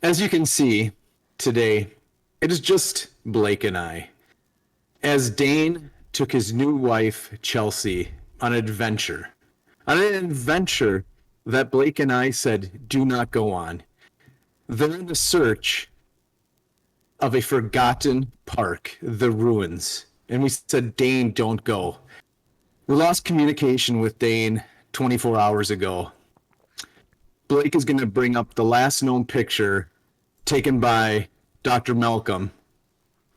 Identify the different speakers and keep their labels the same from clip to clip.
Speaker 1: As you can see today, it is just Blake and I. As Dane took his new wife, Chelsea, on an adventure that Blake and I said, do not go on. They're in the search of a forgotten park, the ruins. And we said, Dane, don't go. We lost communication with Dane 24 hours ago. Blake is going to bring up the last known picture taken by Dr. Malcolm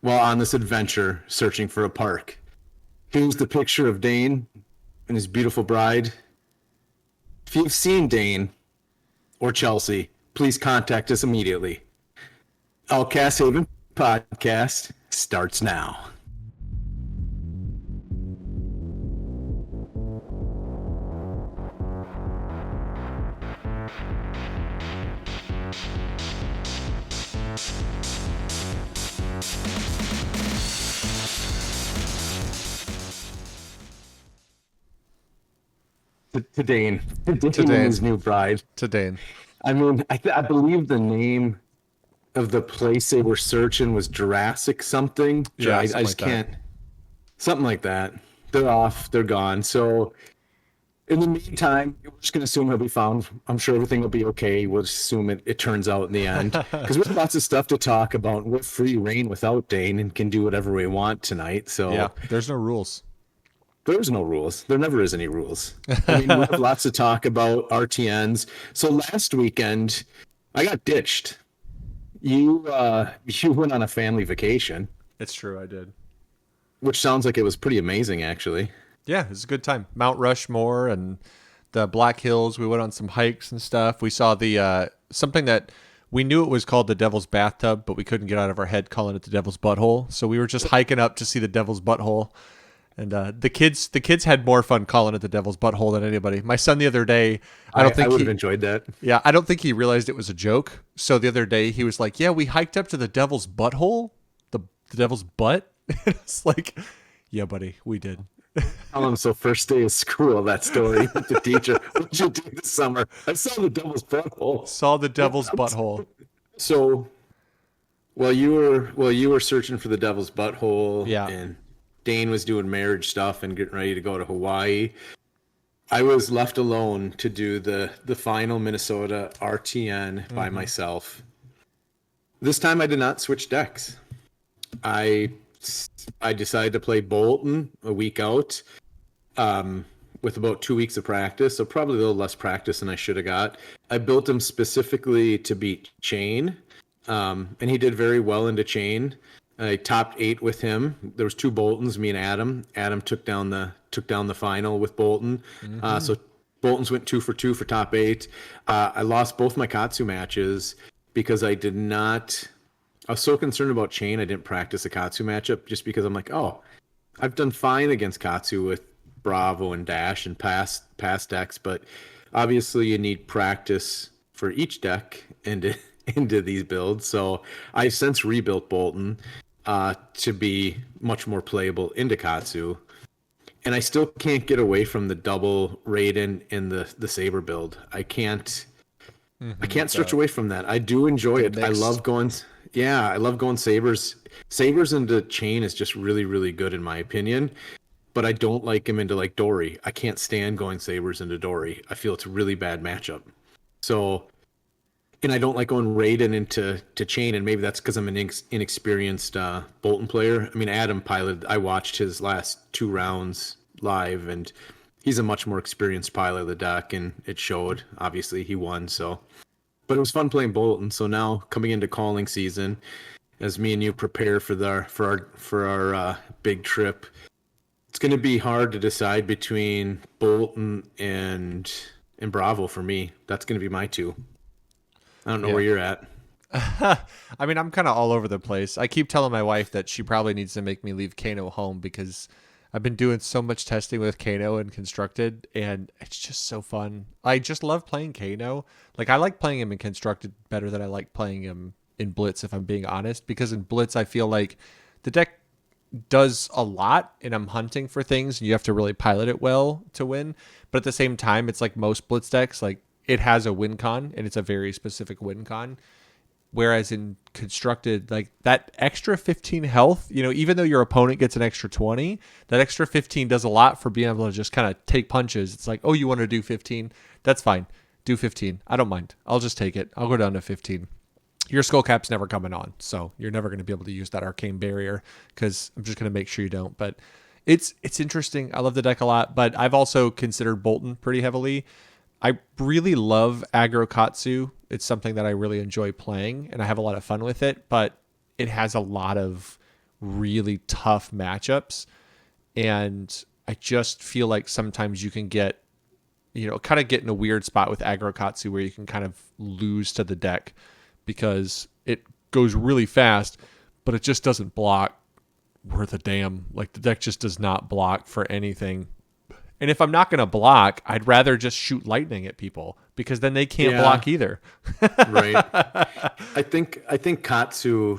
Speaker 1: while on this adventure searching for a park. Here's the picture of Dane and his beautiful bride. If you've seen Dane or Chelsea, please contact us immediately. Outcast Haven podcast starts now. To Dane. Dane and his new bride.
Speaker 2: To Dane.
Speaker 1: I mean, I believe the name of the place they were searching was Jurassic something.
Speaker 2: Yeah,
Speaker 1: I just can't. Something like that. They're off. They're gone. So in the meantime, we're just going to assume he'll be found. I'm sure everything will be okay. We'll just assume it turns out in the end. Because we have lots of stuff to talk about. We're free reign without Dane and can do whatever we want tonight. So
Speaker 2: yeah, there's no rules.
Speaker 1: There's no rules. There never is any rules. I mean, we have lots to talk about RTNs. So last weekend, I got ditched. You went on a family vacation.
Speaker 2: It's true, I did.
Speaker 1: Which sounds like it was pretty amazing, actually.
Speaker 2: Yeah, it was a good time. Mount Rushmore and the Black Hills. We went on some hikes and stuff. We saw the something that we knew it was called the Devil's Bathtub, but we couldn't get out of our head calling it the Devil's Butthole. So we were just hiking up to see the Devil's Butthole. And the kids had more fun calling it the Devil's Butthole than anybody. My son the other day, I would have
Speaker 1: enjoyed that.
Speaker 2: Yeah, I don't think he realized it was a joke. So the other day he was like, "Yeah, we hiked up to the Devil's Butthole, the Devil's butt." And it's like, "Yeah, buddy, we did."
Speaker 1: So first day of school, that story with the teacher. What did you do this summer? I saw the Devil's Butthole.
Speaker 2: Saw the Devil's Butthole.
Speaker 1: So, while you were searching for the Devil's Butthole,
Speaker 2: yeah,
Speaker 1: and Dane was doing marriage stuff and getting ready to go to Hawaii, I was left alone to do the final Minnesota RTN by myself. This time I did not switch decks. I decided to play Bolton a week out with about 2 weeks of practice, so probably a little less practice than I should have got. I built him specifically to beat Chain, and he did very well into Chain. I topped 8 with him. There was 2 Boltons, me and Adam. Adam took down the final with Bolton. So Boltons went 2 for 2 for top 8. I lost both my Katsu matches because I was so concerned about Chain I didn't practice a Katsu matchup just because I'm like, oh, I've done fine against Katsu with Bravo and Dash and past decks, but obviously you need practice for each deck into these builds. So I've since rebuilt Bolton to be much more playable into Katsu. And I still can't get away from the double Raiden in the Saber build. I can't stretch away from that. I do enjoy it. I love going Sabers. Sabers into Chain is just really, really good in my opinion. But I don't like him into like Dory. I can't stand going Sabers into Dory. I feel it's a really bad matchup. So, and I don't like going Raiden into Chain, and maybe that's because I'm an inexperienced Bolton player. I mean, Adam piloted. I watched his last 2 rounds live, and he's a much more experienced pilot of the deck, and it showed. Obviously, he won. So, but it was fun playing Bolton. So now coming into calling season, as me and you prepare for our big trip, it's going to be hard to decide between Bolton and Bravo for me. That's going to be my 2. I don't know where you're at.
Speaker 2: I mean, I'm kind of all over the place. I keep telling my wife that she probably needs to make me leave Kano home because I've been doing so much testing with Kano and Constructed, and it's just so fun. I just love playing Kano. Like, I like playing him in Constructed better than I like playing him in Blitz, if I'm being honest, because in Blitz, I feel like the deck does a lot and I'm hunting for things and you have to really pilot it well to win. But at the same time, it's like most Blitz decks, like, it has a win con, and it's a very specific win con. Whereas in constructed, like that extra 15 health, even though your opponent gets an extra 20, that extra 15 does a lot for being able to just kind of take punches. It's like, oh, you want to do 15? That's fine. Do 15. I don't mind. I'll just take it. I'll go down to 15. Your skull cap's never coming on, so you're never going to be able to use that arcane barrier because I'm just going to make sure you don't. But it's interesting. I love the deck a lot, but I've also considered Bolton pretty heavily. I really love Aggro Katsu. It's something that I really enjoy playing, and I have a lot of fun with it, but it has a lot of really tough matchups, and I just feel like sometimes you can get, kind of get in a weird spot with Aggro Katsu where you can kind of lose to the deck because it goes really fast, but it just doesn't block worth a damn. Like the deck just does not block for anything. And if I'm not going to block, I'd rather just shoot lightning at people because then they can't block either.
Speaker 1: Right. I think Katsu,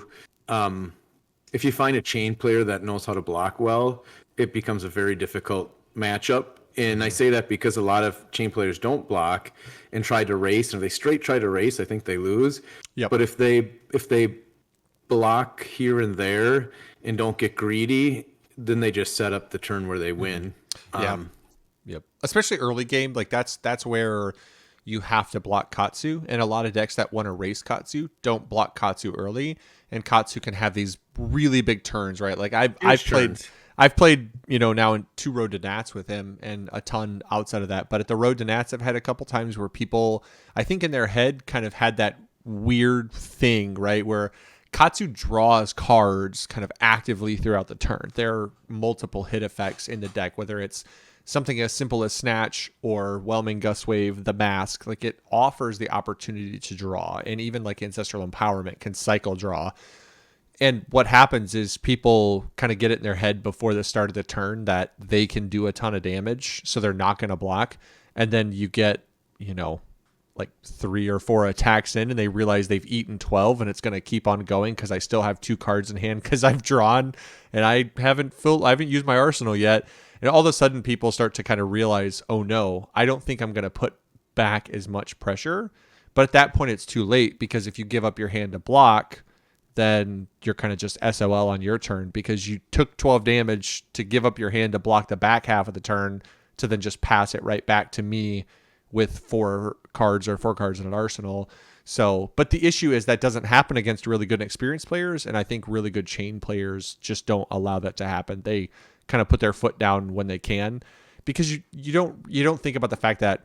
Speaker 1: if you find a chain player that knows how to block well, it becomes a very difficult matchup. And I say that because a lot of chain players don't block and try to race. And if they straight try to race, I think they lose.
Speaker 2: Yep.
Speaker 1: But if they block here and there and don't get greedy, then they just set up the turn where they win.
Speaker 2: Yeah. Yep. Especially early game, like that's where you have to block Katsu, and a lot of decks that want to race Katsu don't block Katsu early, and Katsu can have these really big turns, right? Like I've played now in 2 Road to Nats with him and a ton outside of that, but at the Road to Nats I've had a couple times where people, I think in their head, kind of had that weird thing, right, where Katsu draws cards kind of actively throughout the turn. There are multiple hit effects in the deck, whether it's something as simple as Snatch or Whelming Gust Wave, the Mask. Like it offers the opportunity to draw, and even like Ancestral Empowerment can cycle draw. And what happens is people kind of get it in their head before the start of the turn that they can do a ton of damage, so they're not going to block. And then you get, like 3 or 4 attacks in, and they realize they've eaten 12, and it's going to keep on going because I still have 2 cards in hand because I've drawn and I haven't used my arsenal yet. And all of a sudden people start to kind of realize, oh no, I don't think I'm going to put back as much pressure. But at that point it's too late, because if you give up your hand to block, then you're kind of just SOL on your turn because you took 12 damage to give up your hand to block the back half of the turn to then just pass it right back to me with 4 cards in an arsenal. So, but the issue is that doesn't happen against really good and experienced players, and I think really good chain players just don't allow that to happen. They kind of put their foot down when they can, because you don't think about the fact that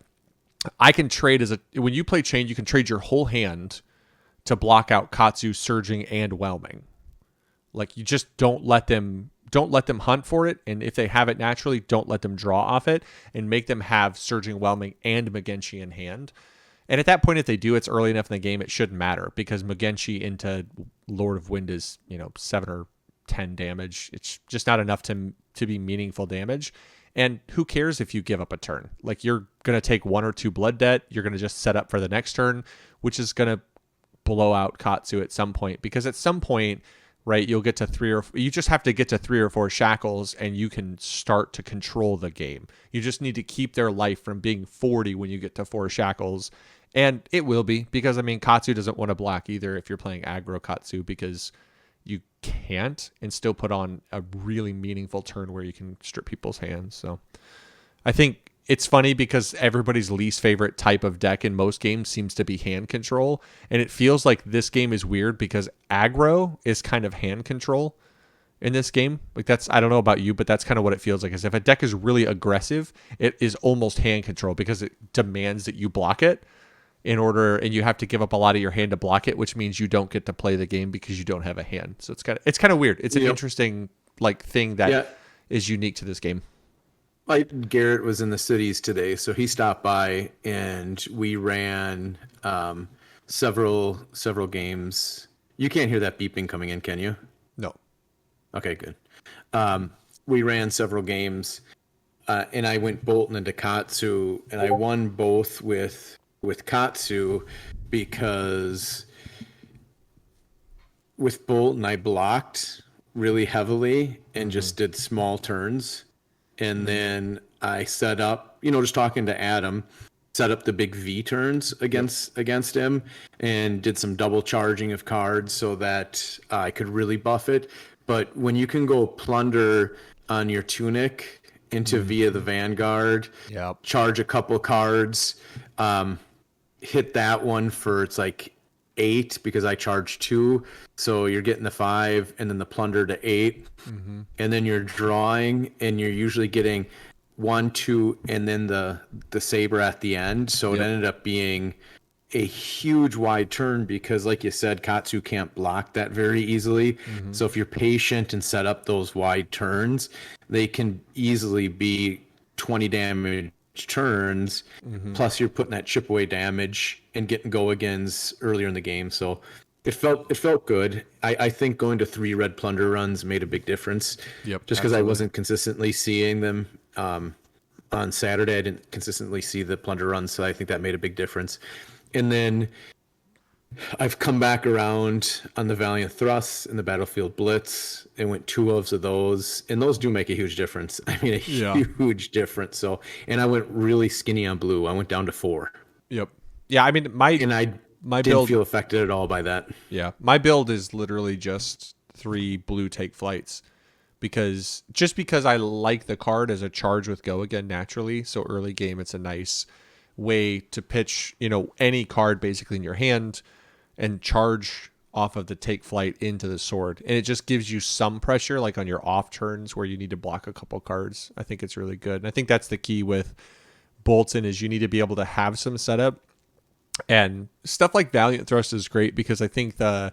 Speaker 2: I can trade when you play chain, you can trade your whole hand to block out Katsu, Surging, and Whelming. Like you just don't let them hunt for it, and if they have it naturally, don't let them draw off it, and make them have Surging, Whelming, and Magenshi in hand. And at that point, if they do, it's early enough in the game, it shouldn't matter, because Magenshi into Lord of Wind is 7 or 10 damage. It's just not enough to be meaningful damage. And who cares if you give up a turn? Like you're going to take 1 or 2 blood debt. You're going to just set up for the next turn, which is going to blow out Katsu at some point, because at some point, right, you just have to get to 3 or 4 shackles and you can start to control the game. You just need to keep their life from being 40 when you get to 4 shackles. And it will be, because Katsu doesn't want to block either if you're playing aggro Katsu, because you can't and still put on a really meaningful turn where you can strip people's hands. So I think it's funny because everybody's least favorite type of deck in most games seems to be hand control. And it feels like this game is weird because aggro is kind of hand control in this game. Like I don't know about you, but that's kind of what it feels like. Is if a deck is really aggressive, it is almost hand control because it demands that you block it and you have to give up a lot of your hand to block it, which means you don't get to play the game because you don't have a hand. So it's kind of weird. It's an interesting thing that is unique to this game.
Speaker 1: Garrett was in the cities today, so he stopped by and we ran several games. You can't hear that beeping coming in, can you?
Speaker 2: No.
Speaker 1: Okay, good. We ran several games, and I went Bolton into Katsu, and I won both with Katsu, because with Bolton I blocked really heavily and just did small turns, and then I set up, just talking to Adam, set up the big V turns against him, and did some double charging of cards so that I could really buff it. But when you can go plunder on your Tunic into via the Vanguard,
Speaker 2: Yep.
Speaker 1: charge a couple cards, hit that one for it's like 8 because I charged 2, so you're getting the 5 and then the plunder to 8, and then you're drawing and you're usually getting 1, 2, and then the saber at the end. So it ended up being a huge wide turn because, like you said, Katsu can't block that very easily. So if you're patient and set up those wide turns, they can easily be 20 damage turns, plus you're putting that chip away damage and getting go agains earlier in the game. So it felt good. I think going to 3 red plunder runs made a big difference.
Speaker 2: Yep,
Speaker 1: Just because I wasn't consistently seeing them on Saturday, I didn't consistently see the plunder runs, so I think that made a big difference. And then I've come back around on the Valiant Thrusts and the Battlefield Blitz and went 2 of those, and those do make a huge difference. I mean, huge difference. So, and I went really skinny on blue. I went down to 4.
Speaker 2: Yep. Yeah, I mean, my
Speaker 1: didn't
Speaker 2: build
Speaker 1: feel affected at all by that.
Speaker 2: Yeah, my build is literally just 3 blue take flights because I like the card as a charge with go again naturally. So early game, it's a nice way to pitch, any card basically in your hand and charge off of the take flight into the sword. And it just gives you some pressure, like on your off turns where you need to block a couple cards. I think it's really good. And I think that's the key with Bolton is you need to be able to have some setup. And stuff like Valiant Thrust is great because I think the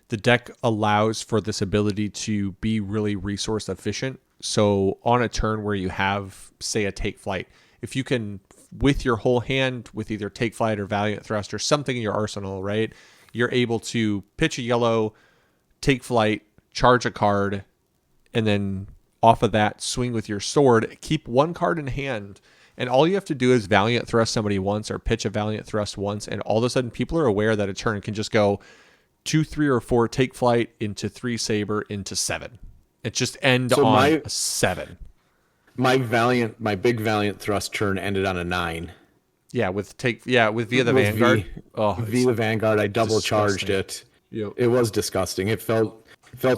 Speaker 2: deck allows for this ability to be really resource efficient. So on a turn where you have, say, a take flight, if you can, with your whole hand, with either take flight or Valiant Thrust or something in your arsenal, right, you're able to pitch a yellow, take flight, charge a card, and then off of that, swing with your sword, keep 1 card in hand. And all you have to do is Valiant Thrust somebody once or pitch a Valiant Thrust once. And all of a sudden people are aware that a turn can just go 2, 3, or 4 take flight into 3 saber into 7. It just end on a 7.
Speaker 1: My big Valiant Thrust turn ended on a 9.
Speaker 2: Yeah, with via the Vanguard.
Speaker 1: Via the Vanguard, I double charged it.
Speaker 2: Yep.
Speaker 1: It was disgusting. It felt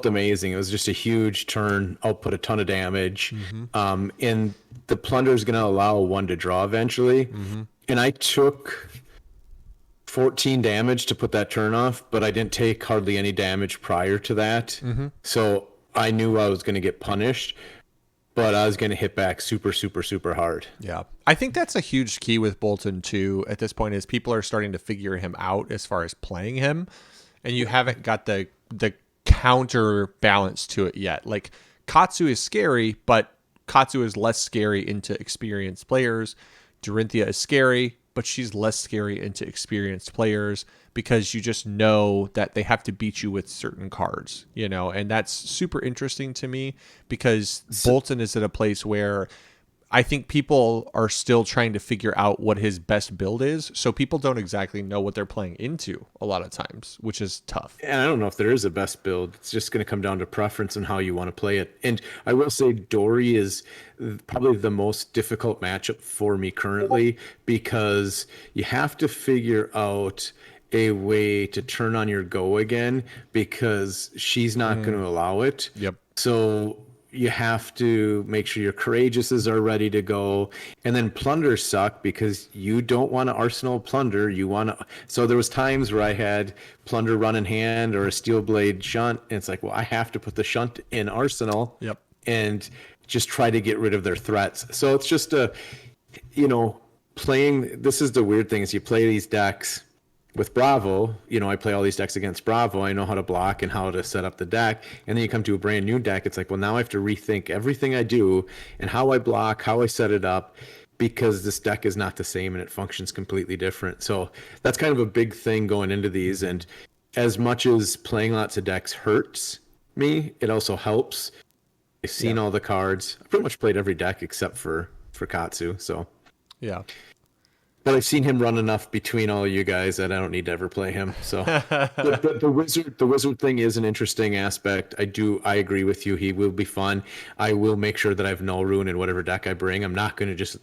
Speaker 1: amazing. It was just a huge turn, output a ton of damage. And the plunder is going to allow 1 to draw eventually. And I took 14 damage to put that turn off, but I didn't take hardly any damage prior to that. So I knew I was going to get punished, but I was going to hit back super, super, super hard.
Speaker 2: Yeah. I think that's a huge key with Bolton too at this point is people are starting to figure him out as far as playing him, and you haven't got the counterbalance to it yet. Like Katsu is scary, but Katsu is less scary into experienced players. Dorinthia is scary, but she's less scary into experienced players because you just know that they have to beat you with certain cards, and that's super interesting to me because Bolton is at a place where I think people are still trying to figure out what his best build is. So people don't exactly know what they're playing into a lot of times, which is tough.
Speaker 1: And I don't know if there is a best build. It's just going to come down to preference and how you want to play it. And I will say Dory is probably the most difficult matchup for me currently because you have to figure out a way to turn on your go again because she's not going to allow it.
Speaker 2: Yep.
Speaker 1: So you have to make sure your courageouses are ready to go, and then plunders suck because you don't want to arsenal plunder. You want to. So there was times where I had plunder run in hand or a steel blade shunt, and it's like, well, I have to put the shunt in arsenal.
Speaker 2: Yep.
Speaker 1: And just try to get rid of their threats. So it's just playing. This is the weird thing is you play these decks with Bravo. I play all these decks against Bravo. I know how to block and how to set up the deck. And then you come to a brand new deck. It's like, well, now I have to rethink everything I do and how I block, how I set it up, because this deck is not the same and it functions completely different. So that's kind of a big thing going into these. And as much as playing lots of decks hurts me, it also helps. I've seen all the cards. I pretty much played every deck except for Katsu. So
Speaker 2: yeah.
Speaker 1: But I've seen him run enough between all you guys that I don't need to ever play him. So the wizard thing is an interesting aspect. I agree with you. He will be fun. I will make sure that I have null rune in whatever deck I bring. I'm not going to just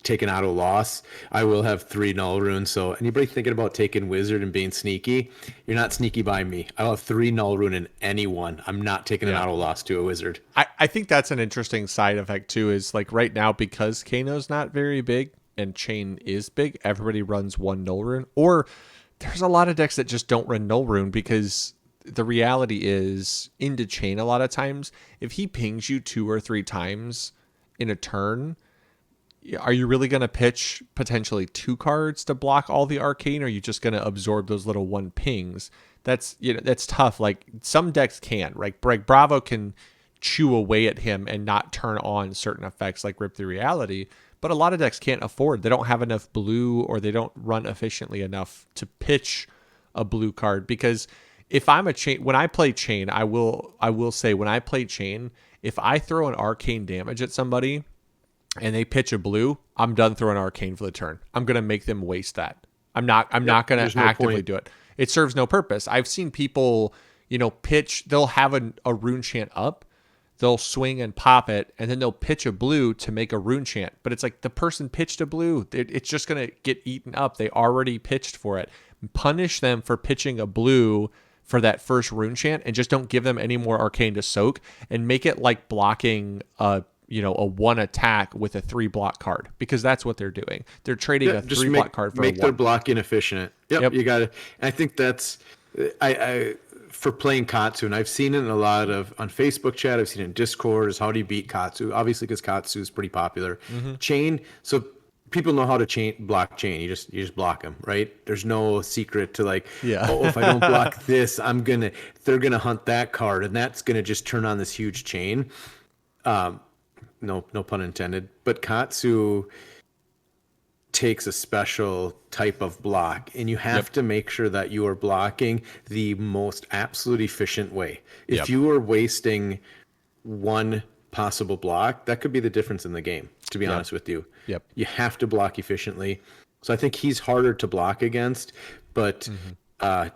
Speaker 1: take an auto loss, I will have 3 null runes. So anybody thinking about taking wizard and being sneaky, you're not sneaky by me. I'll have 3 null rune in any one. I'm not taking an auto loss to a wizard.
Speaker 2: I think that's an interesting side effect too, is like right now, because Kano's not very big and Chain is big, everybody runs 1 null rune. Or there's a lot of decks that just don't run null rune, because the reality is into Chain a lot of times, if he pings you 2 or 3 times in a turn, are you really going to pitch potentially 2 cards to block all the arcane, or are you just going to absorb those little 1 pings? That's, that's tough. Like some decks can, right? Like Bravo can chew away at him and not turn on certain effects like Rip the Reality, but a lot of decks can't afford. They don't have enough blue, or they don't run efficiently enough to pitch a blue card. Because if I'm a Chain, when I play Chain, I will say when I play Chain, if I throw an arcane damage at somebody and they pitch a blue, I'm done throwing arcane for the turn. I'm going to make them waste that. I'm not going to actively do it. It serves no purpose. I've seen people, pitch, they'll have a rune chant up, they'll swing and pop it, and then they'll pitch a blue to make a rune chant. But it's like the person pitched a blue. It's just going to get eaten up. They already pitched for it. Punish them for pitching a blue for that first rune chant, and just don't give them any more arcane to soak, and make it like blocking a 1 attack with a 3 block card, because that's what they're doing. They're trading a 3 block card for
Speaker 1: make
Speaker 2: a 1.
Speaker 1: their blocking efficient. Yep. You got to. I think that's I for playing Katsu, and I've seen it in a lot of on Facebook chat. I've seen it in Discord. Is how do you beat Katsu? Obviously, because Katsu is pretty popular. Chain. So people know how to block Chain. You just block them, right? There's no secret to like, oh, if I don't block this, they're gonna hunt that card, and that's gonna just turn on this huge chain. No pun intended. But Katsu takes a special type of block, and you have to make sure that you are blocking the most absolute efficient way. If you are wasting 1 possible block, that could be the difference in the game, to be honest with you. You have to block efficiently. So I think he's harder to block against, but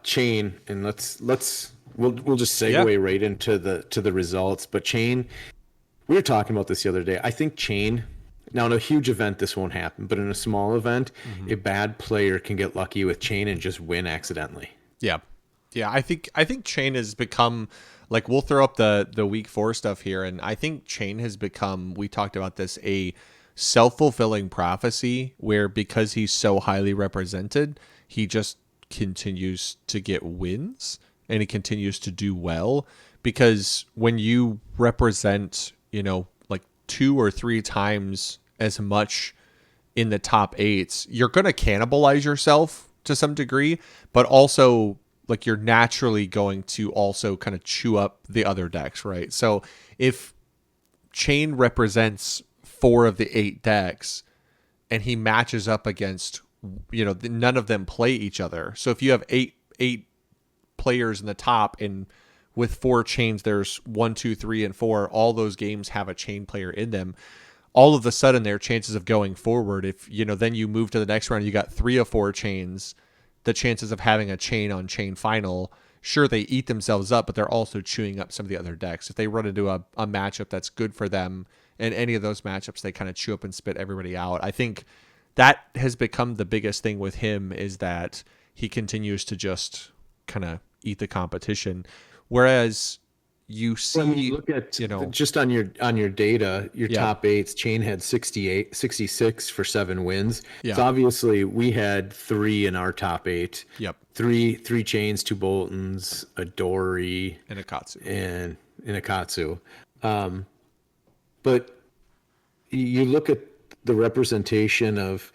Speaker 1: Chain, and we'll just segue right into the results. But Chain, we were talking about this the other day. I think Chain, now in a huge event this won't happen, but in a small event, a bad player can get lucky with Chain and just win accidentally. Yeah,
Speaker 2: I think Chain has become, like, we'll throw up the week 4 stuff here, and I think Chain has become, we talked about this, a self-fulfilling prophecy, where because he's so highly represented, he just continues to get wins and he continues to do well. Because when you represent, like 2 or 3 times as much in the top 8s, you're going to cannibalize yourself to some degree, but also like you're naturally going to also kind of chew up the other decks, right? So if Chain represents 4 of the 8 decks and he matches up against, none of them play each other. So if you have eight players in the top, and with 4 chains, there's 1, 2, 3, and 4. All those games have a chain player in them. All of a sudden, their chances of going forward, if then you move to the next round, you got 3 of 4 chains. The chances of having a chain on chain final, sure, they eat themselves up, but they're also chewing up some of the other decks. If they run into a matchup that's good for them, and any of those matchups, they kind of chew up and spit everybody out. I think that has become the biggest thing with him, is that he continues to just kind of eat the competition. Whereas you see,
Speaker 1: when you look at just on your data, your top 8s, Chain had 66 for 7 wins. So obviously we had 3 in our top 8. Three chains, 2 Boltons, a Dory,
Speaker 2: and a Katsu,
Speaker 1: but you look at the representation of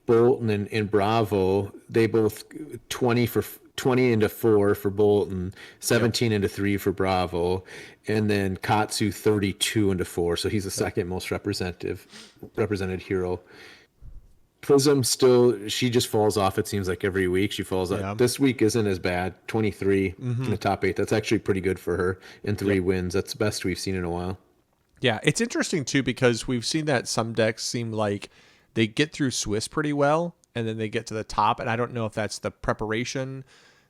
Speaker 1: Bolton and Bravo. They both 20 into 4 for Bolton, 17 into 3 for Bravo, and then Katsu 32 into 4. So he's the second most represented hero. Prism still, she just falls off. It seems like every week she falls off. This week isn't as bad. 23 in the top 8. That's actually pretty good for her. And 3 wins. That's the best we've seen in a while.
Speaker 2: Yeah, it's interesting too, because we've seen that some decks seem like they get through Swiss pretty well, and then they get to the top, and I don't know if that's the preparation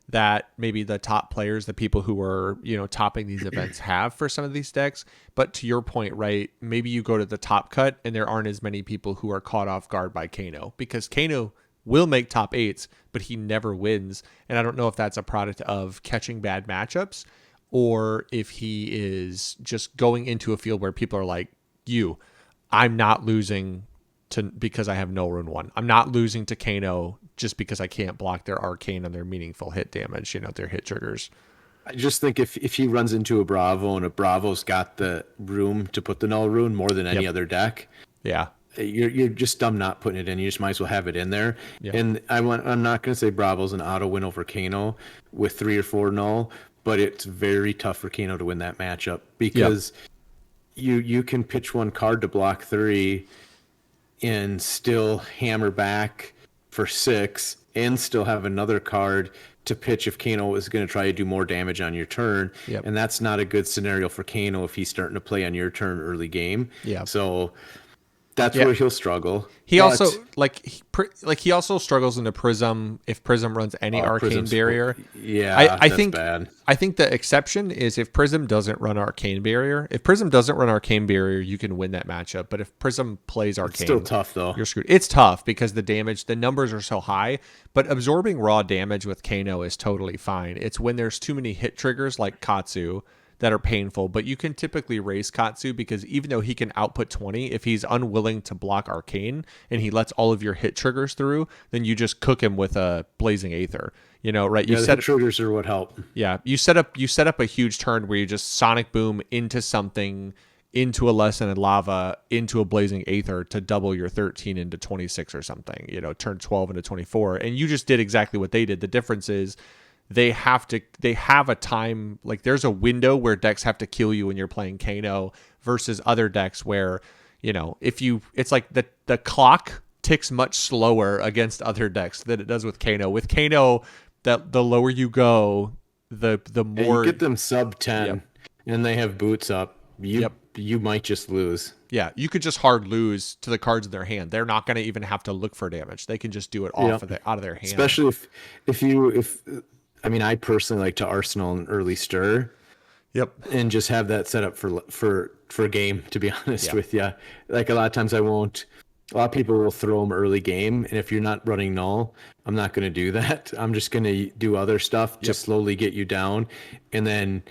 Speaker 2: that maybe the top players, the people who are, topping these events have for some of these decks. But to your point, right, maybe you go to the top cut and there aren't as many people who are caught off guard by Kano, because Kano will make top eights, but he never wins. And I don't know if that's a product of catching bad matchups or if he is just going into a field where people are like, I'm not losing because I have no rune 1. I'm not losing to Kano just because I can't block their arcane and their meaningful hit damage, their hit triggers.
Speaker 1: I just think if he runs into a Bravo and a Bravo's got the room to put the null rune more than any other deck,
Speaker 2: yeah,
Speaker 1: you're just dumb not putting it in. You just might as well have it in there.
Speaker 2: Yep.
Speaker 1: And I'm not going to say Bravo's an auto win over Kano with 3 or 4 null, but it's very tough for Kano to win that matchup because you can pitch one card to block 3 and still hammer back for 6 and still have another card to pitch if Kano is going to try to do more damage on your turn.
Speaker 2: Yep.
Speaker 1: And that's not a good scenario for Kano if he's starting to play on your turn early game.
Speaker 2: Yeah.
Speaker 1: So that's where he'll struggle.
Speaker 2: He also he also struggles into Prism if Prism runs any arcane
Speaker 1: Prism's
Speaker 2: barrier.
Speaker 1: Yeah,
Speaker 2: I
Speaker 1: that's
Speaker 2: think
Speaker 1: bad.
Speaker 2: I think the exception is if Prism doesn't run arcane barrier. If Prism doesn't run arcane barrier, you can win that matchup. But if Prism plays arcane,
Speaker 1: It's still tough though.
Speaker 2: You're screwed. It's tough because the numbers are so high. But absorbing raw damage with Kano is totally fine. It's when there's too many hit triggers like Katsu that are painful, but you can typically raise Katsu because even though he can output 20, if he's unwilling to block arcane and he lets all of your hit triggers through, then you just cook him with a blazing aether. Right?
Speaker 1: The hit triggers are what help.
Speaker 2: Yeah, you set up a huge turn where you just sonic boom into something, into a lesson in lava, into a blazing aether to double your 13 into 26 or something. Turn 12 into 24, and you just did exactly what they did. The difference is they have a time, like there's a window where decks have to kill you when you're playing Kano versus other decks where, it's like the clock ticks much slower against other decks than it does with Kano. With Kano, the lower you go, the more
Speaker 1: you get them sub 10 and they have boots up. You might just lose.
Speaker 2: Yeah, you could just hard lose to the cards in their hand. They're not going to even have to look for damage. They can just do it out of their hand.
Speaker 1: Especially if I personally like to Arsenal an early stir.
Speaker 2: Yep.
Speaker 1: And just have that set up for a game, to be honest with you. Like a lot of times a lot of people will throw them early game. And if you're not running null, I'm not going to do that. I'm just going to do other stuff to slowly get you down. And then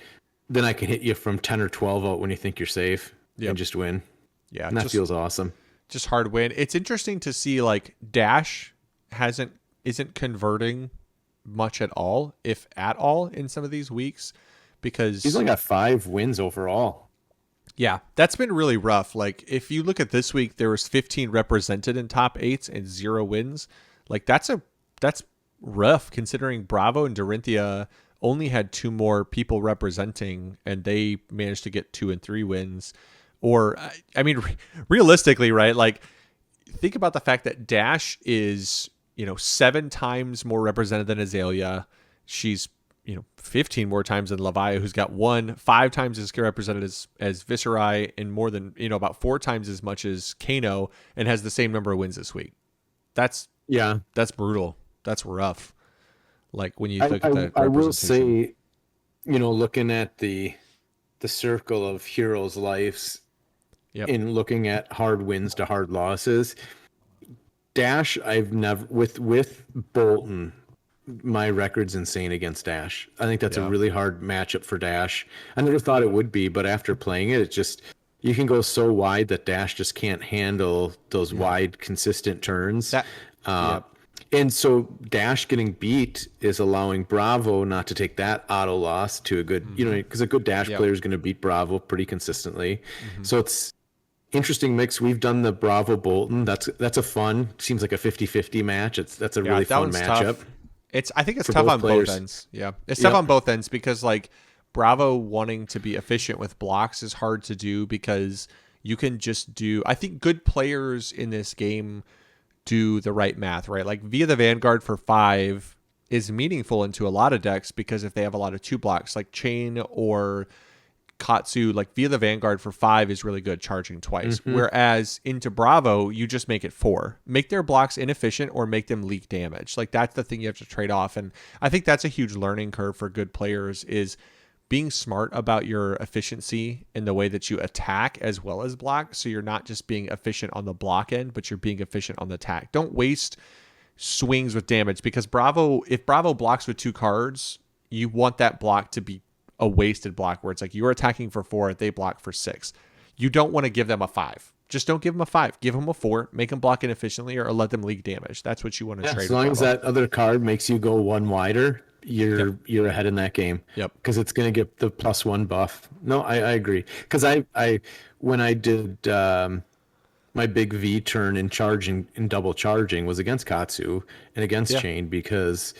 Speaker 1: I can hit you from 10 or 12 out when you think you're safe and just win. Yeah. And that feels awesome.
Speaker 2: Just hard win. It's interesting to see like Dash isn't converting much at all, if at all, in some of these weeks, because
Speaker 1: he's only got 5 wins overall.
Speaker 2: Yeah, that's been really rough. Like if you look at this week, there was 15 represented in top 8s and 0 wins. Like that's rough considering Bravo and Dorinthia only had 2 more people representing and they managed to get 2 and 3 wins. Or realistically, right? Like think about the fact that Dash is 7 times more represented than Azalea. She's 15 more times than Leviah, who's got 1, 5 times as represented as Viserai, and more than about 4 times as much as Kano, and has the same number of wins this week. That's brutal. That's rough. Like when you look at that.
Speaker 1: I will say, looking at the circle of heroes' lives, in looking at hard wins to hard losses. Dash, I've never with Bolton, my record's insane against Dash. I think that's a really hard matchup for Dash. I never thought it would be, but after playing it, it's just you can go so wide that Dash just can't handle those wide, consistent turns. And so Dash getting beat is allowing Bravo not to take that auto loss to a good, because a good Dash player is going to beat Bravo pretty consistently. So it's interesting mix. We've done the Bravo Bolton. That's a fun, seems like a 50-50 match. That's a really fun matchup.
Speaker 2: Tough. I think it's tough on both ends. Yeah. It's tough on both ends because like Bravo wanting to be efficient with blocks is hard to do because you can just I think good players in this game do the right math, right? Like Via the Vanguard for 5 is meaningful into a lot of decks because if they have a lot of 2 blocks like Chain or Katsu, like via the Vanguard for 5 is really good, charging twice. Whereas into Bravo, you just make it 4. Make their blocks inefficient or make them leak damage. Like that's the thing you have to trade off. And I think that's a huge learning curve for good players is being smart about your efficiency in the way that you attack as well as block. So you're not just being efficient on the block end, but you're being efficient on the attack. Don't waste swings with damage because if Bravo blocks with 2 cards, you want that block to be a wasted block where it's like you're attacking for 4, they block for 6. You don't want to give them a 5. Just don't give them a 5. Give them a 4, make them block inefficiently or let them leak damage. That's what you want to trade.
Speaker 1: As long as that other card makes you go 1 wider, you're ahead in that game.
Speaker 2: Yep.
Speaker 1: Because it's going to get the +1 buff. No, I agree. Because I when I did my big V turn in charging in double charging was against Katsu and against Chain because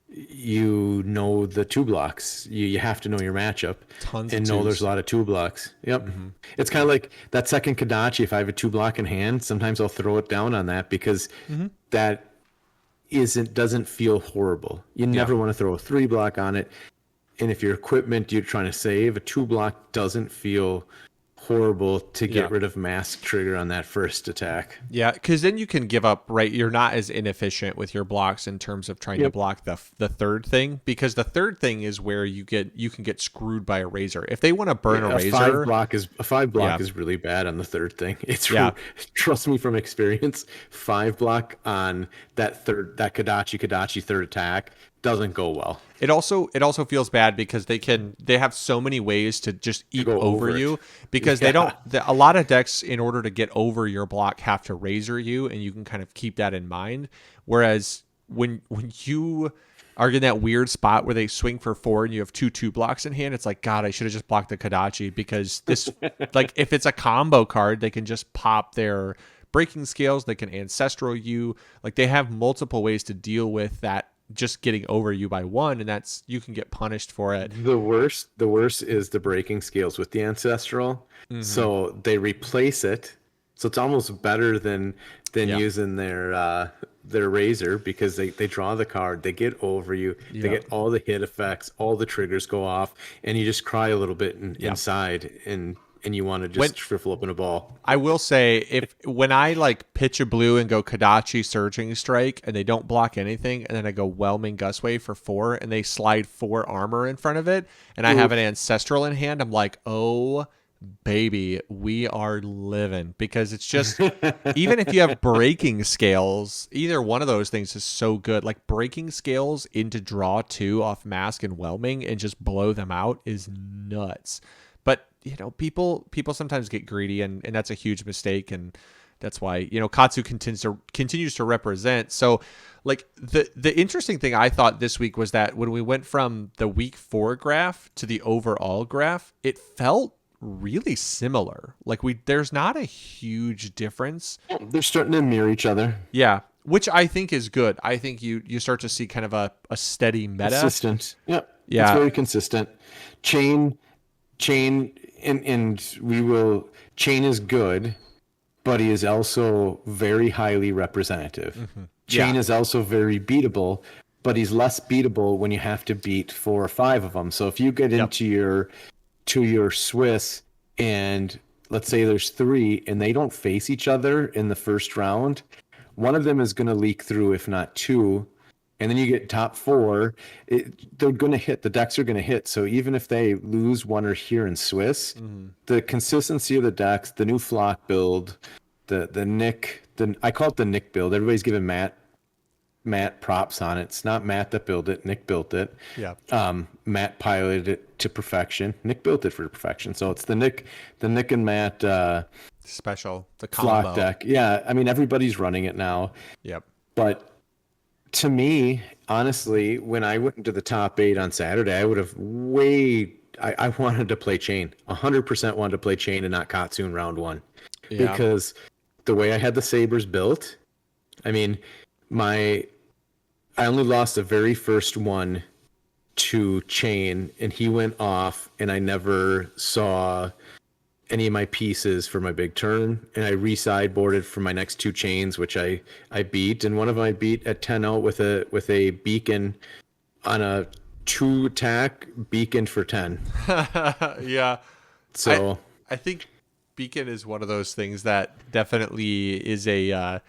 Speaker 1: you know the 2 blocks. You have to know your matchup and know there's a lot of 2 blocks. Yep. It's kind of like that second Kodachi. If I have a 2 block in hand, sometimes I'll throw it down on that because that doesn't feel horrible. You never want to throw a 3 block on it. And if your equipment you're trying to save, a 2 block doesn't feel horrible to get rid of mask trigger on that first attack.
Speaker 2: Yeah, because then you can give up, right? You're not as inefficient with your blocks in terms of trying to block the third thing, because the third thing is where you can get screwed by a razor. If they want to burn a razor,
Speaker 1: a 5 block is really bad on the third thing. It's trust me from experience, 5 block on that Kodachi third attack doesn't go well.
Speaker 2: It also feels bad because they have so many ways to just eat over you because they don't. A lot of decks, in order to get over your block, have to razor you, and you can kind of keep that in mind. Whereas when you are in that weird spot where they swing for 4 and you have 2 blocks in hand, it's like, God, I should have just blocked the Kodachi because this, like, if it's a combo card, they can just pop their breaking scales. They can ancestral you. Like, they have multiple ways to deal with that. Just getting over you by 1, and that's you can get punished for it.
Speaker 1: The worst is the breaking scales with the ancestral. So they replace it. So it's almost better than using their razor because they draw the card, they get over you, they get all the hit effects, all the triggers go off, and you just cry a little bit inside and you want to just shrivel up in a ball.
Speaker 2: I will say, when I like pitch a blue and go Kodachi Surging Strike and they don't block anything, and then I go Whelming Gustwave for 4 and they slide 4 armor in front of it, and I have an Ancestral in hand, I'm like, oh baby, we are living. Because it's just, even if you have breaking scales, either one of those things is so good. Like breaking scales into draw 2 off Mask and Whelming and just blow them out is nuts. But, people sometimes get greedy, and that's a huge mistake, and that's why, Katsu continues to represent. So, like, the interesting thing I thought this week was that when we went from the week 4 graph to the overall graph, it felt really similar. Like, there's not a huge difference.
Speaker 1: They're starting to mirror each other.
Speaker 2: Yeah, which I think is good. I think you start to see kind of a steady meta.
Speaker 1: Consistent. Yep.
Speaker 2: Yeah.
Speaker 1: It's very consistent. Chain and Chain is good, but he is also very highly representative. Chain is also very beatable, but he's less beatable when you have to beat 4 or 5 of them. So if you get into your Swiss and let's say there's 3 and they don't face each other in the first round, one of them is going to leak through, if not 2. And then you get top 4, they're going to hit. The decks are going to hit. So even if they lose 1 or here in Swiss, the consistency of the decks, the new flock build, the Nick, I call it the Nick build. Everybody's giving Matt props on it. It's not Matt that built it. Nick built it.
Speaker 2: Yeah.
Speaker 1: Matt piloted it to perfection. Nick built it for perfection. So it's the Nick and Matt
Speaker 2: special, the combo
Speaker 1: flock deck. Yeah. I mean, everybody's running it now.
Speaker 2: Yep.
Speaker 1: But to me, honestly, when I went into the top 8 on Saturday, I would have I wanted to play Chain. 100% wanted to play Chain and not Katsu in round 1. Yeah. Because the way I had the Sabres built, I mean, I only lost the very first one to Chain, and he went off, and I never saw any of my pieces for my big turn, and I re-sideboarded for my next 2 chains, which I beat, and one of them I beat at 10-0 with a beacon on a 2 attack beacon for 10.
Speaker 2: Yeah. I
Speaker 1: So
Speaker 2: I think Beacon is one of those things that definitely is a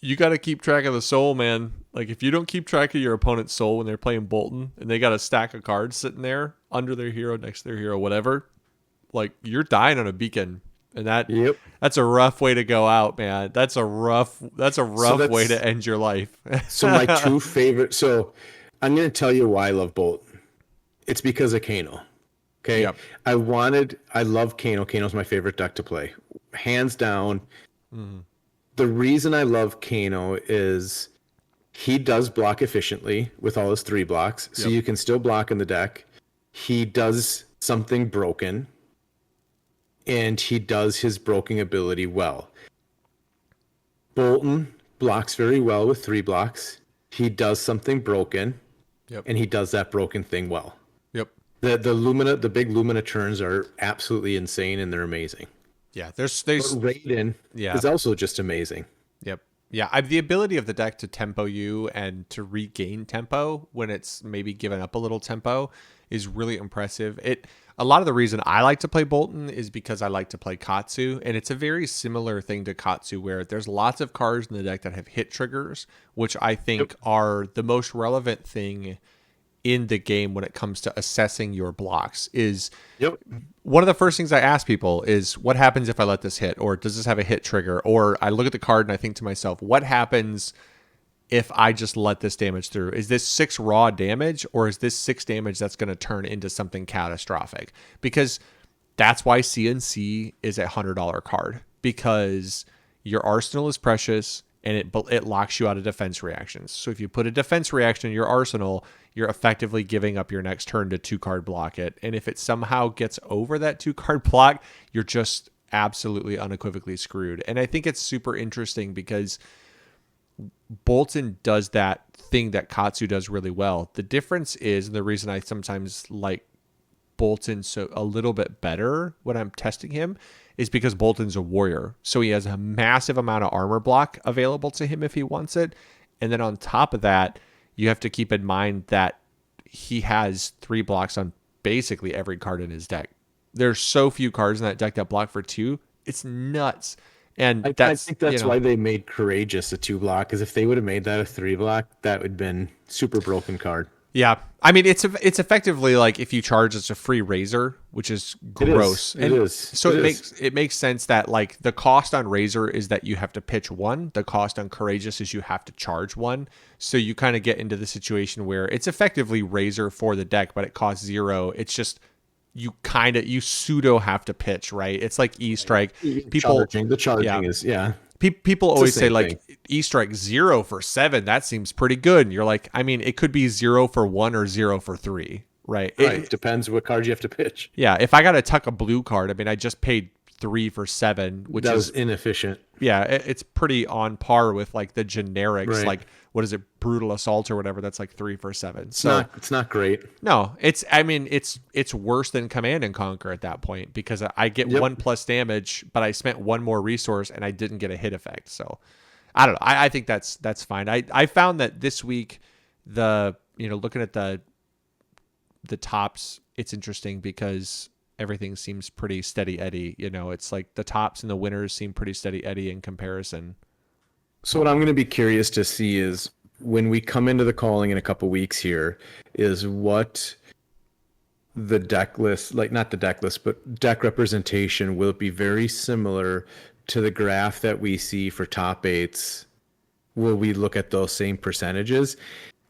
Speaker 2: you got to keep track of the soul, man. Like if you don't keep track of your opponent's soul when they're playing Bolton and they got a stack of cards sitting there under their hero, next to their hero, whatever, like you're dying on a Beacon, and
Speaker 1: yep.
Speaker 2: that's a rough way to go out, man. That's a rough
Speaker 1: So
Speaker 2: way
Speaker 1: that's
Speaker 2: to end your life.
Speaker 1: so my two favorite. So I'm going to tell you why I love Bolton. It's because of Kano. Okay.
Speaker 2: Yep.
Speaker 1: I love Kano. Kano's my favorite deck to play. Hands down. The reason I love Kano is he does block efficiently with all his 3 blocks. So
Speaker 2: Yep.
Speaker 1: you can still block in the deck. He does something broken. And he does his broken ability well. Bolton blocks very well with 3 blocks. He does something broken.
Speaker 2: Yep.
Speaker 1: And he does that broken thing well.
Speaker 2: Yep.
Speaker 1: The big Lumina turns are absolutely insane and they're amazing.
Speaker 2: Yeah. There's
Speaker 1: But Raiden is also just amazing.
Speaker 2: Yep. Yeah, the ability of the deck to tempo you and to regain tempo when it's maybe given up a little tempo is really impressive. A lot of the reason I like to play Bolton is because I like to play Katsu, and it's a very similar thing to Katsu where there's lots of cards in the deck that have hit triggers, which I think are the most relevant thing in the game when it comes to assessing your blocks. Is one of the first things I ask people is what happens if I let this hit, or does this have a hit trigger? Or I look at the card and I think to myself, what happens if I just let this damage through? Is this 6 raw damage, or is this 6 damage that's going to turn into something catastrophic? Because that's why CNC is a $100 card, because your arsenal is precious and it locks you out of defense reactions. So if you put a defense reaction in your arsenal, you're effectively giving up your next turn to 2-card block it. And if it somehow gets over that 2-card block, you're just absolutely unequivocally screwed. And I think it's super interesting because Bolton does that thing that Katsu does really well. The difference is, and the reason I sometimes like Bolton so a little bit better when I'm testing him, is because Bolton's a warrior. So he has a massive amount of armor block available to him if he wants it. And then on top of that, you have to keep in mind that he has 3 blocks on basically every card in his deck. There's so few cards in that deck that block for 2. It's nuts. And
Speaker 1: I think that's why they made Courageous a 2 block, because if they would have made that a 3 block, that would have been super broken card.
Speaker 2: Yeah. I mean, it's effectively like if you charge, it's a free Razor, which is gross.
Speaker 1: It is.
Speaker 2: So it makes sense that like the cost on Razor is that you have to pitch 1. The cost on Courageous is you have to charge 1. So you kind of get into the situation where it's effectively Razor for the deck, but it costs 0. It's just you pseudo have to pitch, right? It's like E-Strike.
Speaker 1: The charging is
Speaker 2: People always say like
Speaker 1: thing.
Speaker 2: E-Strike 0 for 7. That seems pretty good. And you're like, I mean, it could be 0 for 1 or 0 for 3, right?
Speaker 1: It depends what card you have to pitch.
Speaker 2: Yeah, if I got to tuck a blue card, I mean, I just paid 3 for 7, which
Speaker 1: that
Speaker 2: is
Speaker 1: was inefficient.
Speaker 2: Yeah, it's pretty on par with like the generics,
Speaker 1: Right.
Speaker 2: like what is it, Brutal Assault or whatever. That's like 3 for 7.
Speaker 1: It's not great.
Speaker 2: No, it's worse than Command and Conquer at that point, because I get 1 plus damage, but I spent 1 more resource and I didn't get a hit effect. So I don't know. I think that's fine. I found that this week looking at the tops, it's interesting because everything seems pretty steady Eddie. It's like the tops and the winners seem pretty steady Eddie in comparison.
Speaker 1: So what I'm going to be curious to see is when we come into the calling in a couple weeks here, is what the deck list, like not the deck list, but deck representation, will it be very similar to the graph that we see for top 8s? Will we look at those same percentages?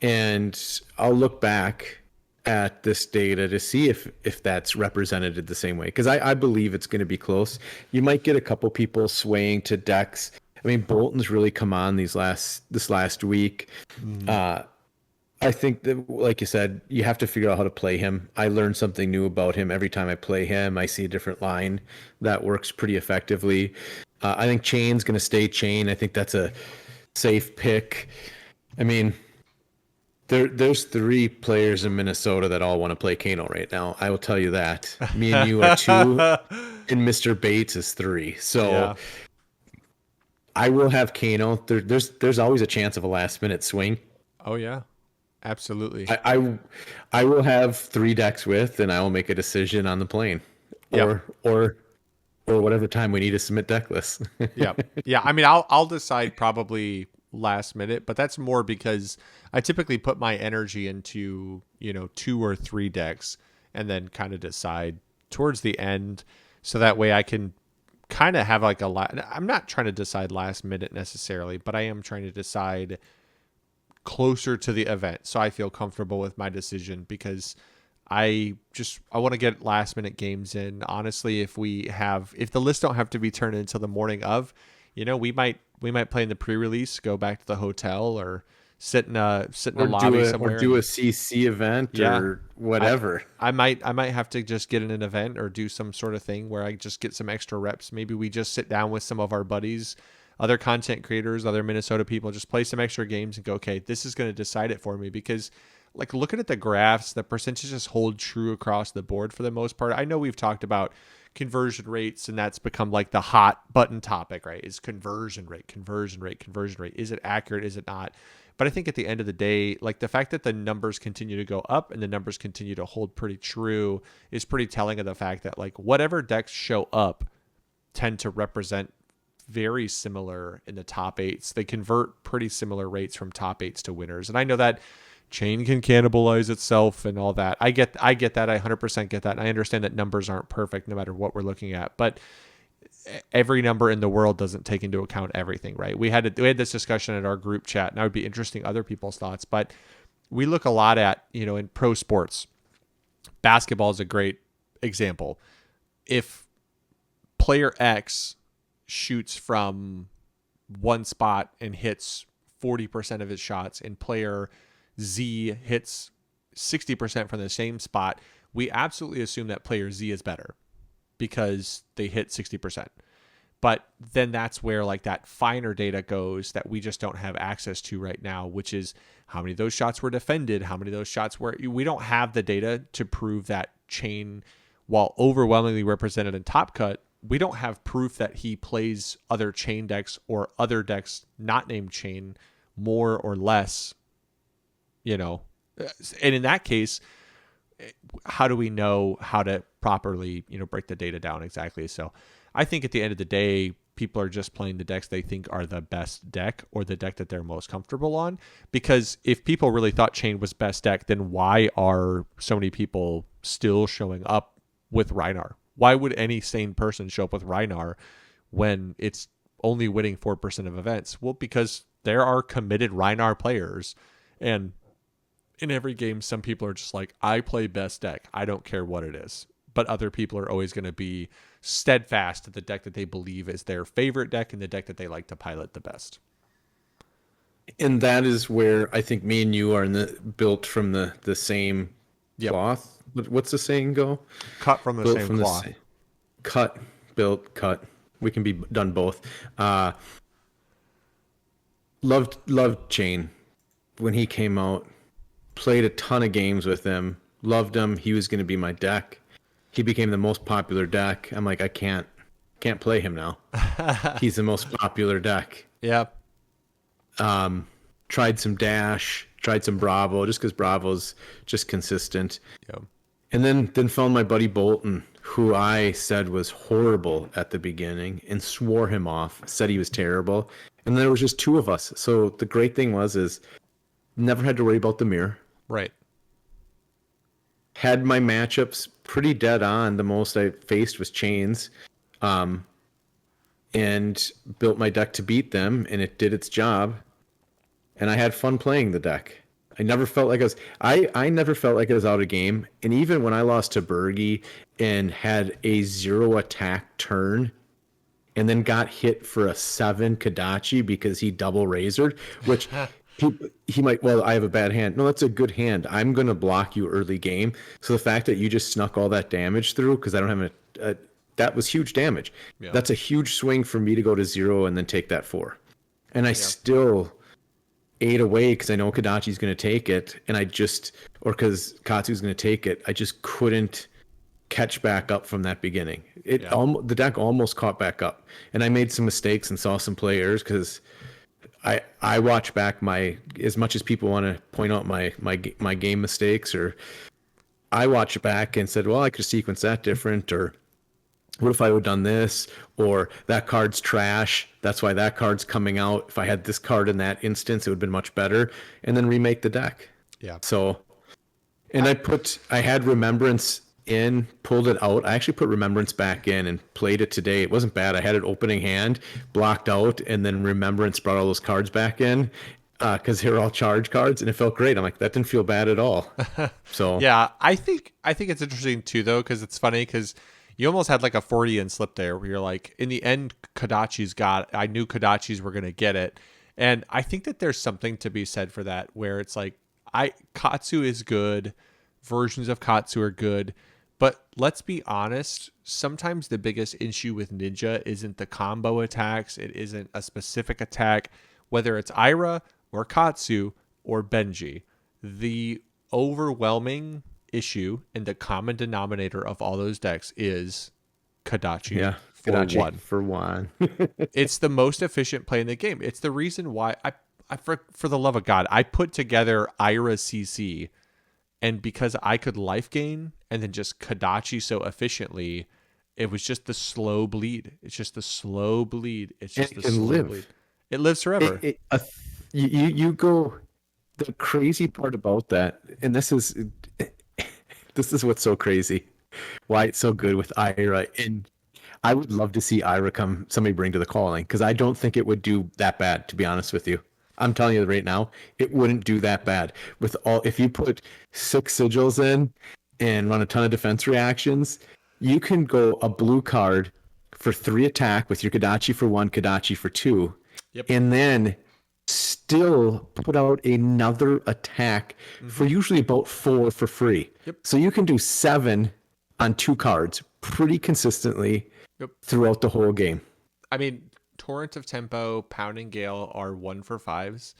Speaker 1: And I'll look back at this data to see if that's represented the same way, because I believe it's going to be close. You might get a couple people swaying to decks. I mean, Bolton's really come on this last week. I think that, like you said, you have to figure out how to play him. I learn something new about him every time I play him. I see a different line that works pretty effectively. I think Chain's going to stay Chain. I think that's a safe pick. I mean, there's 3 players in Minnesota that all want to play Kano right now. I will tell you that. Me and you are 2, and Mr. Bates is 3. So yeah. I will have Kano. There's always a chance of a last minute swing.
Speaker 2: Oh yeah, absolutely.
Speaker 1: I will have 3 decks with, and I will make a decision on the plane.
Speaker 2: Yep.
Speaker 1: or whatever time we need to submit deck lists.
Speaker 2: Yeah. Yeah. I mean, I'll decide probably last minute, but that's more because I typically put my energy into, 2 or 3 decks and then kind of decide towards the end. So that way I can kind of have like I'm not trying to decide last minute necessarily, but I am trying to decide closer to the event. So I feel comfortable with my decision because I want to get last minute games in. Honestly, if the lists don't have to be turned until the morning of, we might play in the pre-release, go back to the hotel, or sit in a lobby somewhere,
Speaker 1: or do a CC event,
Speaker 2: yeah,
Speaker 1: or whatever.
Speaker 2: I might have to just get in an event or do some sort of thing where I just get some extra reps. Maybe we just sit down with some of our buddies, other content creators, other Minnesota people, just play some extra games and go, okay, this is going to decide it for me. Because like looking at the graphs, the percentages hold true across the board for the most part. I know we've talked about conversion rates, and that's become like the hot button topic, right? Is conversion rate. Is it accurate? Is it not? But I think at the end of the day, like the fact that the numbers continue to go up and the numbers continue to hold pretty true is pretty telling of the fact that like whatever decks show up tend to represent very similar in the top eights. They convert pretty similar rates from top eights to winners. And I know that chain can cannibalize itself and all that. I get that. I 100% get that. And I understand that numbers aren't perfect no matter what we're looking at, but every number in the world doesn't take into account everything, right? We had this discussion at our group chat, and I would be interesting other people's thoughts, but we look a lot at, in pro sports. Basketball is a great example. If player X shoots from one spot and hits 40% of his shots, and player Z hits 60% from the same spot, we absolutely assume that player Z is better because they hit 60%. But then that's where like that finer data goes that we just don't have access to right now, which is how many of those shots were defended, how many of those shots were, we don't have the data to prove that Chain, while overwhelmingly represented in Top Cut, we don't have proof that he plays other Chain decks or other decks not named Chain more or less, And in that case, how do we know how to properly, break the data down exactly? So I think at the end of the day, people are just playing the decks they think are the best deck or the deck that they're most comfortable on. Because if people really thought Chain was best deck, then why are so many people still showing up with Rhinar? Why would any sane person show up with Rhinar when it's only winning 4% of events? Well, because there are committed Rhinar players, and in every game, some people are just like, I play best deck. I don't care what it is. But other people are always going to be steadfast to the deck that they believe is their favorite deck and the deck that they like to pilot the best.
Speaker 1: And that is where I think me and you are built from the same cloth. What's the saying go?
Speaker 2: Cut from the same cloth.
Speaker 1: Cut, built, cut. We can be done both. Loved Chain when he came out. Played a ton of games with him. Loved him. He was going to be my deck. He became the most popular deck. I'm like, I can't play him now. He's the most popular deck.
Speaker 2: Yeah.
Speaker 1: Tried some Dash, tried some Bravo, just because Bravo's just consistent.
Speaker 2: Yeah.
Speaker 1: And then found my buddy Bolton, who I said was horrible at the beginning and swore him off, said he was terrible. And there was just 2 of us. So the great thing is never had to worry about the mirror.
Speaker 2: Right.
Speaker 1: Had my matchups pretty dead on. The most I faced was Chains. And built my deck to beat them, and it did its job. And I had fun playing the deck. I never felt like I never felt like I was out of game. And even when I lost to Bergie and had a 0 attack turn and then got hit for a 7 Kadachi because he double razored, which he might, well, I have a bad hand. No, that's a good hand. I'm going to block you early game. So the fact that you just snuck all that damage through, because I don't have that was huge damage. Yeah. That's a huge swing for me to go to 0 and then take that 4. And I still ate away because I know Kadachi's going to take it, and or because Katsu's going to take it, I just couldn't catch back up from that beginning. The deck almost caught back up, and I made some mistakes and saw some players because I watch back as much as people want to point out my game mistakes, or I watch back and said, well, I could sequence that different, or what if I would have done this? Or that card's trash. That's why that card's coming out. If I had this card in that instance, it would have been much better. And then remake the deck.
Speaker 2: Yeah.
Speaker 1: So, and I had Remembrance in, pulled it out. I actually put Remembrance back in and played it today. It wasn't bad. I had it opening hand, blocked out, and then Remembrance brought all those cards back in because they were all charge cards, and it felt great. I'm like, that didn't feel bad at all. So,
Speaker 2: Yeah, I think it's interesting too though, because it's funny because you almost had like a Freudian slip there where you're like, in the end, I knew Kadachi's were gonna get it, and I think that there's something to be said for that, where it's like, Katsu is good, versions of Katsu are good, but let's be honest, sometimes the biggest issue with Ninja isn't the combo attacks, it isn't a specific attack, whether it's Ira or Katsu or Benji. The overwhelming issue and the common denominator of all those decks is Kadachi
Speaker 1: yeah,
Speaker 2: for
Speaker 1: Gadachi
Speaker 2: one.
Speaker 1: for one.
Speaker 2: It's the most efficient play in the game. It's the reason why for the love of God, I put together Ira CC, and because I could life gain and then just Kadachi so efficiently, it was just the slow bleed. It's just the slow bleed. It's just
Speaker 1: It
Speaker 2: the
Speaker 1: can
Speaker 2: slow
Speaker 1: live.
Speaker 2: bleed. It lives forever.
Speaker 1: You go. The crazy part about that, and this is what's so crazy, why it's so good with Ira, and I would love to see Ira somebody bring to the calling, because I don't think it would do that bad, to be honest with you. I'm telling you right now, it wouldn't do that bad. If you put 6 sigils in and run a ton of defense reactions, you can go a blue card for 3 attack with your Kadachi for 1, Kadachi for 2,
Speaker 2: Yep.
Speaker 1: and then still put out another attack for usually about 4 for free.
Speaker 2: Yep.
Speaker 1: So you can do 7 on 2 cards pretty consistently
Speaker 2: Yep.
Speaker 1: throughout the whole game.
Speaker 2: I mean, Torrent of Tempo, Pounding Gale are 1 for 5s,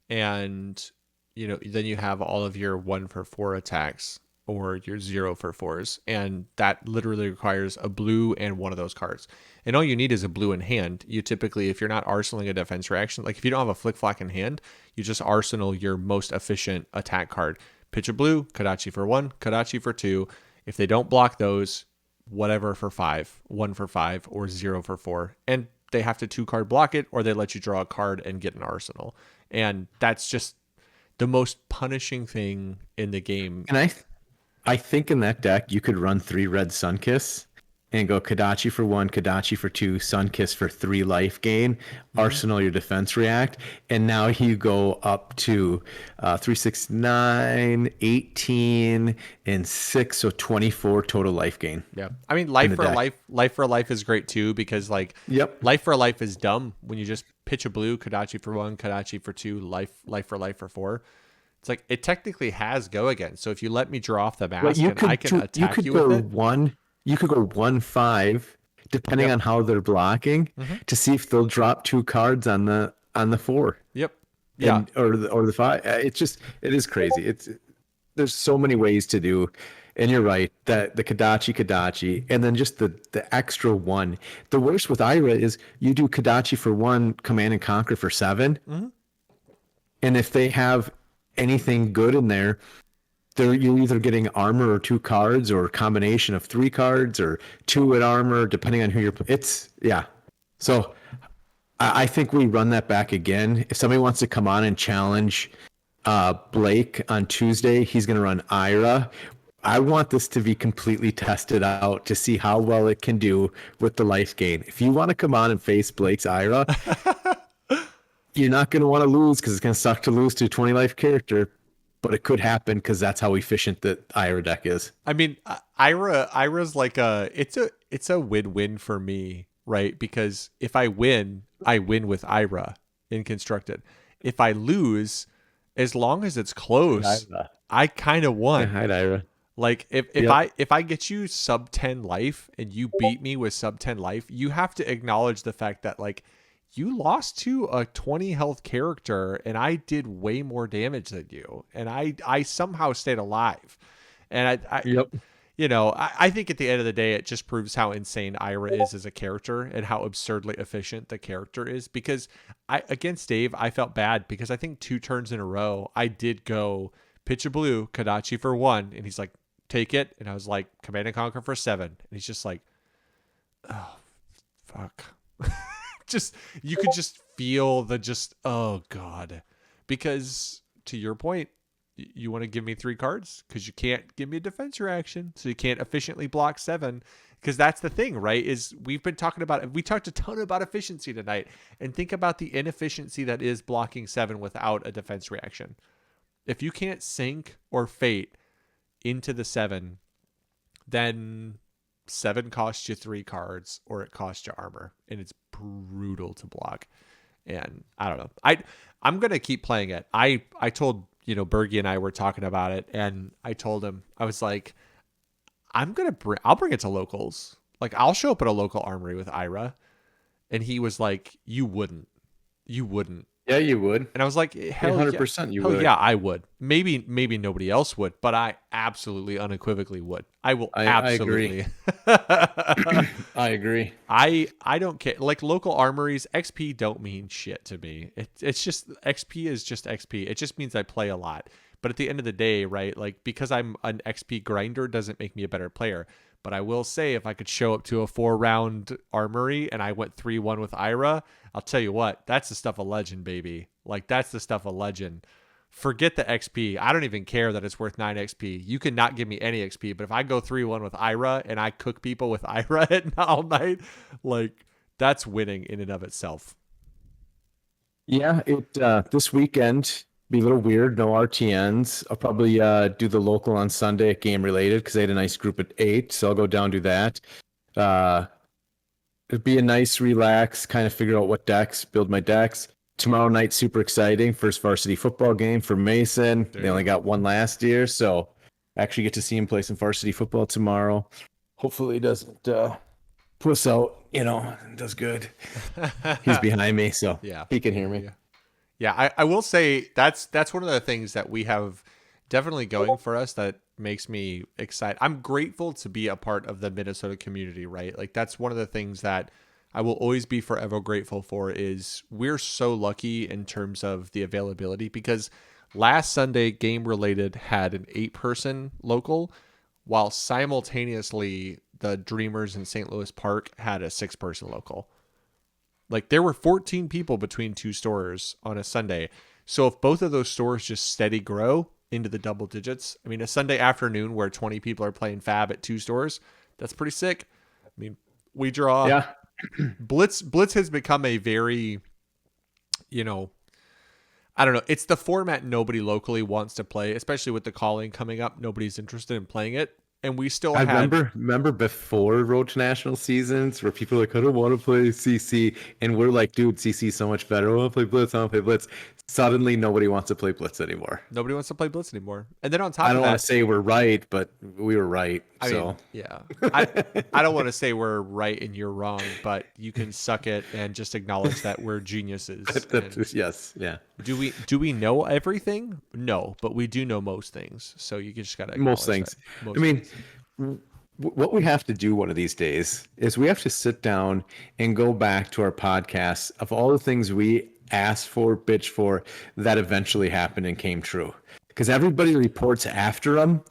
Speaker 2: and then you have all of your 1 for 4 attacks or your 0 for 4s, and that literally requires a blue and one of those cards. And all you need is a blue in hand. You typically, if you're not arsenaling a defense reaction, like if you don't have a flick flock in hand, you just arsenal your most efficient attack card. Pitch a blue, Kadachi for 1, Kadachi for 2. If they don't block those, whatever for 5, 1 for 5, or 0 for 4. And they have to 2-card block it, or they let you draw a card and get an arsenal. And that's just the most punishing thing in the game.
Speaker 1: And I think in that deck you could run 3 red Sunkiss and go Kadachi for 1, Kadachi for 2, Sunkiss for 3 life gain, arsenal your defense react, and now you go up to 3, 6, 9, 18, and 6, so 24 total life gain.
Speaker 2: Yeah. I mean, life for life is great too, because like
Speaker 1: Yep.
Speaker 2: life for life is dumb when you just pitch a blue, Kadachi for 1, Kadachi for 2, life for 4. It's like it technically has go again. So if you let me draw off the mask, I can attack you with it.
Speaker 1: You could go 1-5, depending on how they're blocking, to see if they'll drop 2 cards on the 4.
Speaker 2: Yep. Yeah.
Speaker 1: Or the 5. It is crazy. There's so many ways to do, and you're right that the Kadachi, and then just the extra 1. The worst with Ira is you do Kadachi for 1, Command and Conquer for 7, and if they have anything good in there, you're either getting armor or 2 cards, or a combination of 3 cards, or 2 at armor, depending on who you're. So I think we run that back again. If somebody wants to come on and challenge Blake on Tuesday, he's going to run Ira. I want this to be completely tested out to see how well it can do with the life gain. If you want to come on and face Blake's Ira, you're not going to want to lose, because it's going to suck to lose to a 20 life character. But it could happen, because that's how efficient the Ira deck is.
Speaker 2: I mean, Ira's like it's a win-win for me, right? Because if I win with Ira in Constructed. If I lose, as long as it's close, I kind of won.
Speaker 1: Hi, Ira.
Speaker 2: Like if I get you sub 10 life and you beat me with sub 10 life, you have to acknowledge the fact that like you lost to a 20 health character and I did way more damage than you, and I somehow stayed alive. And I think at the end of the day, it just proves how insane Ira is as a character and how absurdly efficient the character is. Because against Dave, I felt bad because I think 2 turns in a row, I did go pitch a blue, Kadachi for 1. And he's like, take it. And I was like, Command and Conquer for 7. And he's just like, Oh, fuck. Just you could just feel the just oh god. Because to your point, you want to give me 3 cards because you can't give me a defense reaction, so you can't efficiently block 7. Because that's the thing, right? Is we talked a ton about efficiency tonight, and think about the inefficiency that is blocking 7 without a defense reaction. If you can't sink or fate into the 7, then 7 costs you 3 cards or it costs you armor, and it's brutal to block. And I don't know. I'm gonna keep playing it. I told Bergie and I were talking about it, and I told him, I was like, I'll bring it to locals. Like, I'll show up at a local armory with Ira. And he was like, you wouldn't.
Speaker 1: Yeah, you would.
Speaker 2: And I was like, hell
Speaker 1: 100% you
Speaker 2: hell
Speaker 1: would.
Speaker 2: yeah, I would. Maybe nobody else would, but I absolutely unequivocally would. I will absolutely.
Speaker 1: I agree.
Speaker 2: I don't care. Like, local armories, XP don't mean shit to me. It's just XP is just XP. It just means I play a lot. But at the end of the day, right, like, because I'm an XP grinder doesn't make me a better player. But I will say, if I could show up to a 4-round armory and I went 3-1 with Ira, I'll tell you what, that's the stuff of legend, baby. Like, that's the stuff of legend. Forget the XP. I don't even care that it's worth 9 XP. You can not give me any XP, but if I go 3-1 with Ira and I cook people with Ira all night, like, that's winning in and of itself.
Speaker 1: Yeah, this weekend be a little weird. No RTNs. I'll probably do the local on Sunday at Game Related because they had a nice group at 8, so I'll go down do that. It'd be a nice relax, kind of figure out what decks, build my decks. Tomorrow night, super exciting. First varsity football game for Mason. They only got one last year, so I actually get to see him play some varsity football tomorrow. Hopefully he doesn't puss out, does good. He's behind me, so
Speaker 2: yeah,
Speaker 1: he can hear me.
Speaker 2: Yeah, I will say that's one of the things that we have definitely going for us that makes me excited. I'm grateful to be a part of the Minnesota community, right? Like, that's one of the things that I will always be forever grateful for, is we're so lucky in terms of the availability, because last Sunday Game Related had an 8-person local, while simultaneously the Dreamers in St. Louis Park had a 6-person local. Like, there were 14 people between 2 stores on a Sunday. So if both of those stores just steady grow into the double digits, I mean, a Sunday afternoon where 20 people are playing Fab at 2 stores, that's pretty sick. I mean, we draw.
Speaker 1: Yeah.
Speaker 2: Blitz has become a very, I don't know. It's the format nobody locally wants to play, especially with the calling coming up. Nobody's interested in playing it. And we still
Speaker 1: remember before Road to National seasons where people are like, I don't want to play CC. And we're like, dude, CC is so much better. I want to play Blitz. Suddenly, nobody wants to play Blitz anymore.
Speaker 2: Nobody wants to play Blitz anymore. And then on top of that,
Speaker 1: I don't want to say we're right, but we were right.
Speaker 2: I mean, yeah. I don't want to say we're right and you're wrong, but you can suck it and just acknowledge that we're geniuses.
Speaker 1: Yes, yeah.
Speaker 2: Do we know everything? No, but we do know most things. So you just got to
Speaker 1: most things. What we have to do one of these days is we have to sit down and go back to our podcasts of all the things we asked for, bitch for, that eventually happened and came true. Because everybody reports after them.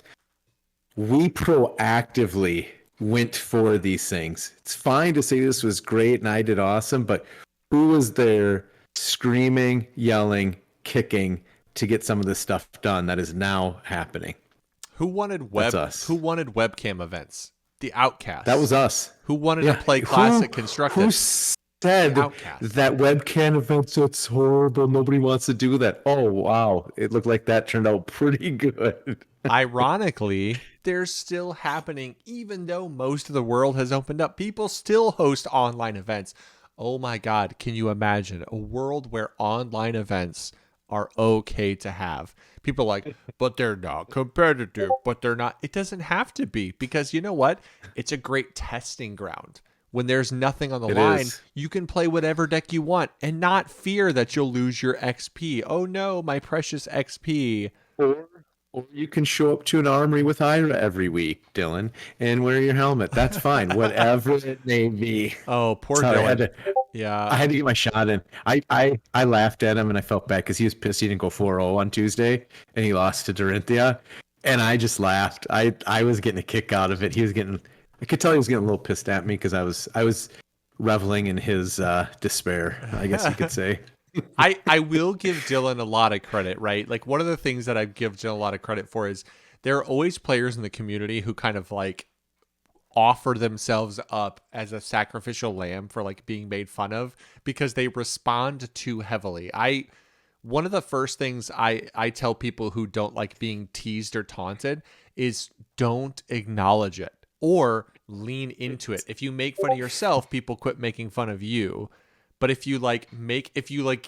Speaker 1: We proactively went for these things. It's fine to say this was great and I did awesome, but who was there screaming, yelling, kicking to get some of this stuff done that is now happening?
Speaker 2: Who wanted webcam events? The Outcasts.
Speaker 1: That was us.
Speaker 2: Who wanted to play classic constructed?
Speaker 1: Who said that webcam events, it's horrible, nobody wants to do that? Oh wow, it looked like that turned out pretty good.
Speaker 2: Ironically, they're still happening, even though most of the world has opened up. People still host online events. Oh my God, can you imagine a world where online events are okay to have? People are like, but they're not competitive, but they're not. It doesn't have to be, because you know what? It's a great testing ground. When there's nothing on the line, you can play whatever deck you want and not fear that you'll lose your XP. Oh no, my precious XP.
Speaker 1: Or you can show up to an armory with Ira every week, Dylan, and wear your helmet. That's fine. Whatever it may be.
Speaker 2: Oh, poor Dylan.
Speaker 1: I had to get my shot in. I laughed at him and I felt bad because he was pissed he didn't go 4-0 on Tuesday and he lost to Dorinthia. And I just laughed. I was getting a kick out of it. He was getting I could tell he was getting a little pissed at me because I was reveling in his despair, I guess you could say.
Speaker 2: I will give Dylan a lot of credit, right? Like one of the things that I give Dylan a lot of credit for is there are always players in the community who kind of like offer themselves up as a sacrificial lamb for like being made fun of because they respond too heavily. One of the first things I tell people who don't like being teased or taunted is don't acknowledge it or lean into it. If you make fun of yourself, people quit making fun of you. But if you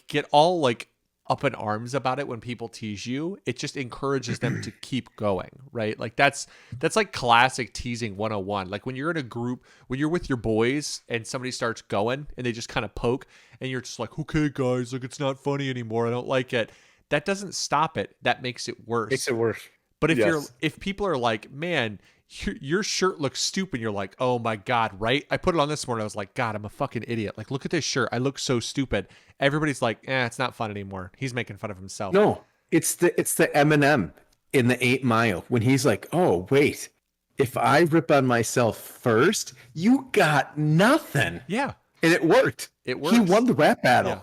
Speaker 2: get all like up in arms about it when people tease you, it just encourages them to keep going, right? Like that's like classic teasing 101. Like when you're in a group, when you're with your boys and somebody starts going and they just kind of poke and you're just like, okay guys, like it's not funny anymore, I don't like it. That doesn't stop it. That makes it worse.
Speaker 1: Makes it worse.
Speaker 2: But if people are like, man, your shirt looks stupid, you're like, oh my God, right? I put it on this morning. I was like, God, I'm a fucking idiot. Like, look at this shirt. I look so stupid. Everybody's like, it's not fun anymore. He's making fun of himself.
Speaker 1: No, it's the Eminem in the 8 Mile when he's like, oh wait, if I rip on myself first, you got nothing.
Speaker 2: Yeah.
Speaker 1: And it worked.
Speaker 2: It worked.
Speaker 1: He won the rap battle.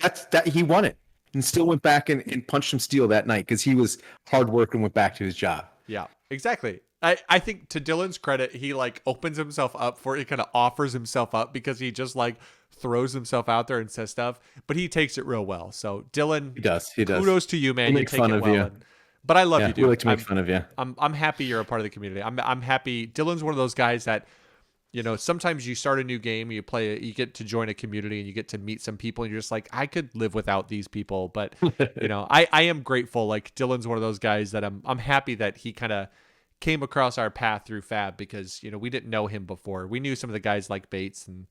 Speaker 2: Yeah.
Speaker 1: He won it. And still went back and punched him steel that night because he was hard work and went back to his job.
Speaker 2: Yeah, exactly. I think to Dylan's credit, he like opens himself up for it. He kind of offers himself up because he just like throws himself out there and says stuff, but he takes it real well. So Dylan,
Speaker 1: he does.
Speaker 2: Kudos to you, man.
Speaker 1: We'll
Speaker 2: you
Speaker 1: make
Speaker 2: take
Speaker 1: fun
Speaker 2: it
Speaker 1: of
Speaker 2: well.
Speaker 1: you.
Speaker 2: But I love you, dude.
Speaker 1: We like to make fun of you.
Speaker 2: I'm happy you're a part of the community. I'm happy. Dylan's one of those guys that, you know, sometimes you start a new game, you get to join a community and you get to meet some people and you're just like, I could live without these people. But, you know, I am grateful. Like Dylan's one of those guys that I'm happy that he kind of came across our path through Fab because, you know, we didn't know him before. We knew some of the guys like Bates and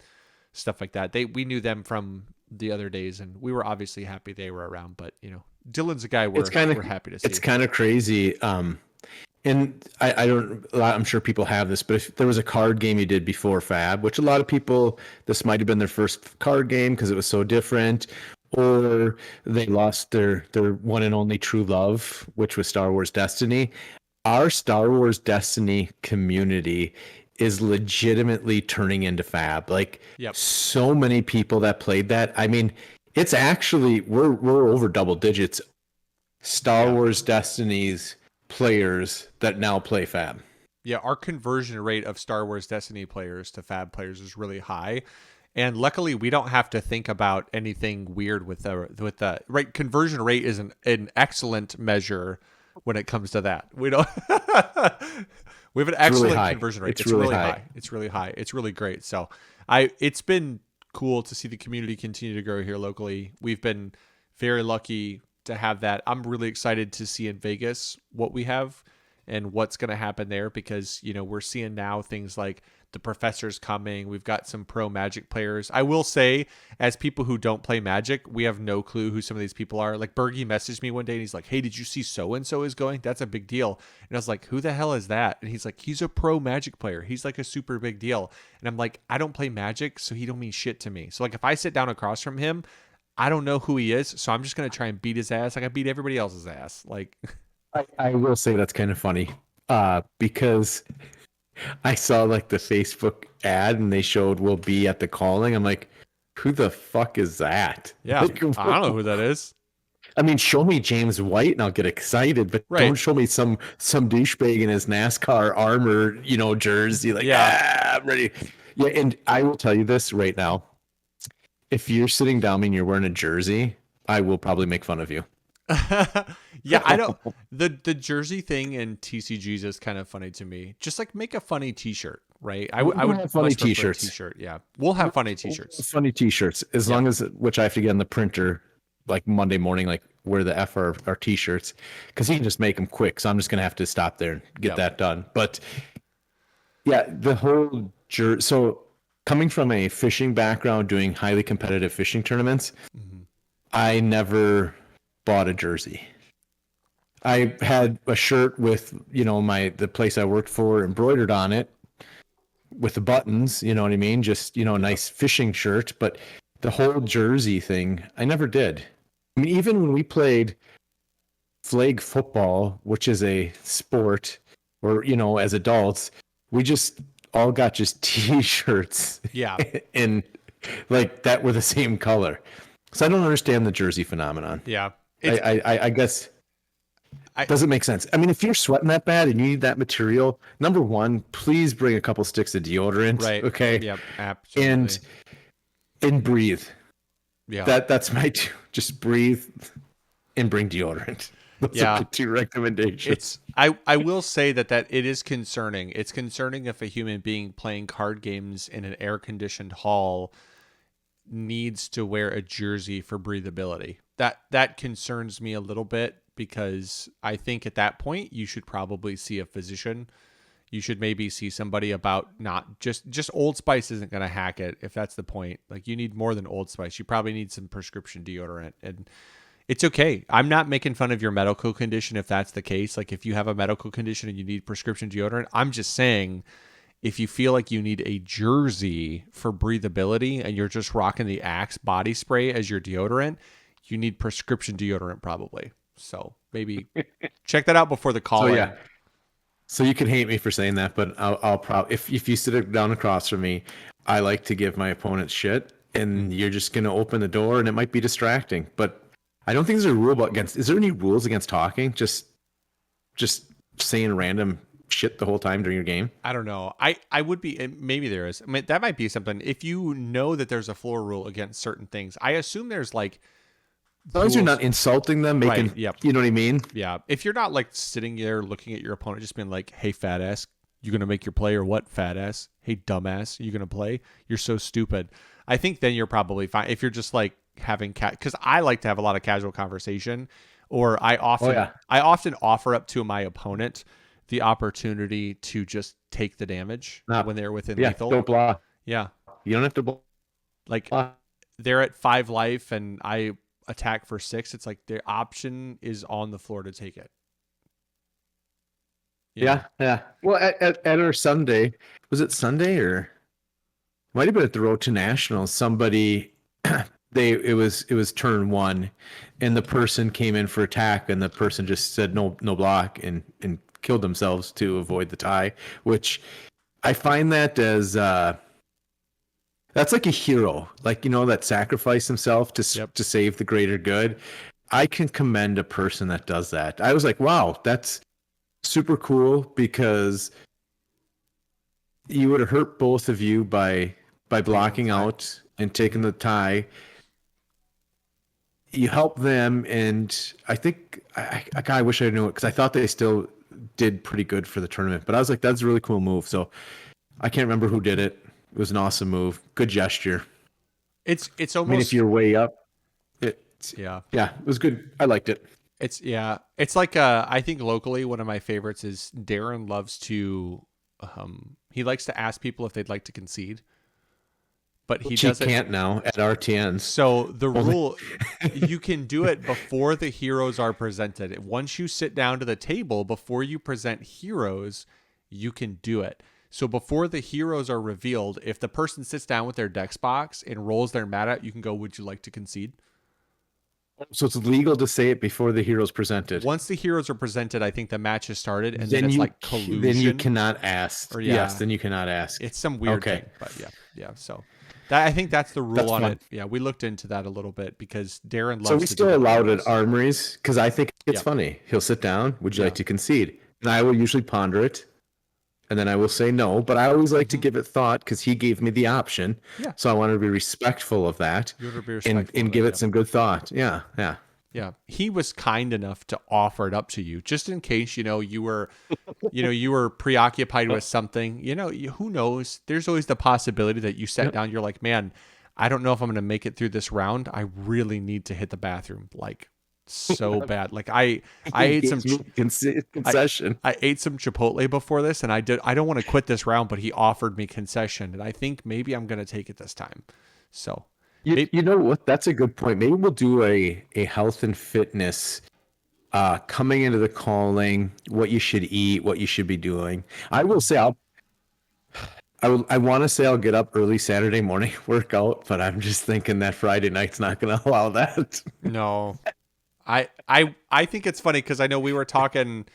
Speaker 2: stuff like that. We knew them from the other days and we were obviously happy they were around. But, you know, Dylan's a guy we're happy to see.
Speaker 1: It's kind of crazy. And I'm sure people have this, but if there was a card game you did before Fab, which a lot of people, this might have been their first card game because it was so different, or they lost their one and only true love, which was Star Wars Destiny. Our Star Wars Destiny community is legitimately turning into Fab. Like so many people that played that. I mean, it's actually, we're over double digits. Star Wars Destiny's players that now play Fab.
Speaker 2: Yeah, our conversion rate of Star Wars Destiny players to Fab players is really high. And luckily we don't have to think about anything weird with the right conversion rate is an excellent measure when it comes to that. We don't we have an excellent conversion rate. It's really high. It's really high. It's really great. So it's been cool to see the community continue to grow here locally. We've been very lucky to have that. I'm really excited to see in Vegas what we have and what's going to happen there because, you know, we're seeing now things like the professor's coming. We've got some pro Magic players. I will say, as people who don't play Magic, we have no clue who some of these people are. Like Bergie messaged me one day and he's like, hey, did you see so-and-so is going? That's a big deal. And I was like, who the hell is that? And he's like, he's a pro Magic player. He's like a super big deal. And I'm like, I don't play Magic, so he don't mean shit to me. So like if I sit down across from him, I don't know who he is, so I'm just going to try and beat his ass like I beat everybody else's ass. Like,
Speaker 1: I will say that's kind of funny because I saw like the Facebook ad and they showed we'll be at the calling. I'm like, who the fuck is that?
Speaker 2: Yeah,
Speaker 1: like,
Speaker 2: I don't know who that is.
Speaker 1: I mean, show me James White and I'll get excited, but don't show me some douchebag in his NASCAR armor, you know, jersey. Like, I'm ready. Yeah, and I will tell you this right now. If you're sitting down and you're wearing a jersey, I will probably make fun of you.
Speaker 2: Yeah, I don't. The jersey thing in TCGs is kind of funny to me. Just like make a funny T-shirt, right? I would
Speaker 1: have funny T-shirts.
Speaker 2: T-shirt, yeah, we'll have funny T-shirts.
Speaker 1: Funny T-shirts, as long as which I have to get in the printer like Monday morning, like where the F are T-shirts, because he can just make them quick. So I'm just gonna have to stop there and get that done. But yeah, the whole so. Coming from a fishing background, doing highly competitive fishing tournaments, I never bought a jersey. I had a shirt with, you know, the place I worked for embroidered on it with the buttons, you know what I mean? Just, you know, a nice fishing shirt, but the whole jersey thing, I never did. I mean, even when we played flag football, which is a sport, or, you know, as adults, we just all got just t-shirts
Speaker 2: Yeah.
Speaker 1: and like that were the same color. So I don't understand the jersey phenomenon.
Speaker 2: Yeah.
Speaker 1: I guess
Speaker 2: I
Speaker 1: doesn't make sense. I mean, if you're sweating that bad and you need that material, number one, please bring a couple sticks of deodorant.
Speaker 2: right.
Speaker 1: Okay.
Speaker 2: Yep.
Speaker 1: And
Speaker 2: Absolutely.
Speaker 1: breathe.
Speaker 2: Yeah.
Speaker 1: That's my two. Just breathe and bring deodorant. Those are
Speaker 2: Yeah.
Speaker 1: my two recommendations.
Speaker 2: It's I will say that it is concerning. It's concerning if a human being playing card games in an air conditioned hall needs to wear a jersey for breathability. That concerns me a little bit because I think at that point you should probably see a physician. You should maybe see somebody about not just Old Spice isn't going to hack it if that's the point. Like you need more than Old Spice. You probably need some prescription deodorant, and it's okay. I'm not making fun of your medical condition if that's the case. Like if you have a medical condition and you need prescription deodorant, I'm just saying if you feel like you need a jersey for breathability and you're just rocking the Axe body spray as your deodorant, you need prescription deodorant probably. So maybe check that out before the call.
Speaker 1: So yeah. So you can hate me for saying that, but I'll probably if you sit down across from me, I like to give my opponent shit, and you're just gonna open the door, and it might be distracting. But I don't think there's a rule against. Is there any rules against talking? Just saying random shit the whole time during your game?
Speaker 2: I don't know. I would be, maybe there is. I mean, that might be something. If you know that there's a floor rule against certain things, I assume there's like
Speaker 1: As long as you're
Speaker 2: rules.
Speaker 1: not insulting them, making
Speaker 2: Right, yep.
Speaker 1: you know what I mean?
Speaker 2: Yeah. If you're not like sitting there looking at your opponent, just being like, hey, fat ass, you going to make your play or what, fat ass? Hey, dumbass, you going to play? You're so stupid. I think then you're probably fine. If you're just like having because I like to have a lot of casual conversation, or I often offer up to my opponent the opportunity to just take the damage when they're within lethal.
Speaker 1: Don't block.
Speaker 2: Yeah.
Speaker 1: You don't have to block.
Speaker 2: Like they're at 5 life and I attack for 6. It's like their option is on the floor to take it.
Speaker 1: Yeah. Well, at our Sunday, was it Sunday or might have been at the Road to Nationals? Somebody, it was turn 1, and the person came in for attack, and the person just said no block and killed themselves to avoid the tie. Which I find that as that's like a hero, like that sacrificed himself to save the greater good. I can commend a person that does that. I was like, wow, that's super cool, because you would have hurt both of you by blocking out and taking the tie. You help them, and I think I wish I knew it, because I thought they still did pretty good for the tournament. But I was like, that's a really cool move. So I can't remember who did it. It was an awesome move. Good gesture.
Speaker 2: It's almost.
Speaker 1: I mean, if you're way up, it was good. I liked it.
Speaker 2: It's like I think locally one of my favorites is Darren loves to he likes to ask people if they'd like to concede, but he doesn't.
Speaker 1: Can't now at RTNs.
Speaker 2: So the rule, you can do it before the heroes are presented. Once you sit down to the table, before you present heroes, you can do it. So before the heroes are revealed, if the person sits down with their dex box and rolls their mat, you can go, would you like to concede?
Speaker 1: So it's legal to say it before the heroes presented.
Speaker 2: Once the heroes are presented, I think the match has started, and then it's like collusion.
Speaker 1: Then you cannot ask.
Speaker 2: Or,
Speaker 1: yes, then you cannot ask.
Speaker 2: It's some weird thing, but yeah. So I think that's the rule on it. Yeah, we looked into that a little bit because Darren loves.
Speaker 1: So we still allowed it armories because I think it's funny. He'll sit down. Would you like to concede? And I will usually ponder it, and then I will say no. But I always like to give it thought because he gave me the option. Yeah. So I want to be respectful of that and give it some good thought. Yeah.
Speaker 2: Yeah, he was kind enough to offer it up to you, just in case you were preoccupied with something. Who knows? There's always the possibility that you sat down. You're like, man, I don't know if I'm going to make it through this round. I really need to hit the bathroom, like so bad. Like I ate some concession. I ate some Chipotle before this, and I don't want to quit this round, but he offered me concession, and I think maybe I'm going to take it this time. So.
Speaker 1: You know what? That's a good point. Maybe we'll do a health and fitness coming into the calling, what you should eat, what you should be doing. I will say I want to say I'll get up early Saturday morning, work out, but I'm just thinking that Friday night's not going to allow that.
Speaker 2: No. I think it's funny because I know we were talking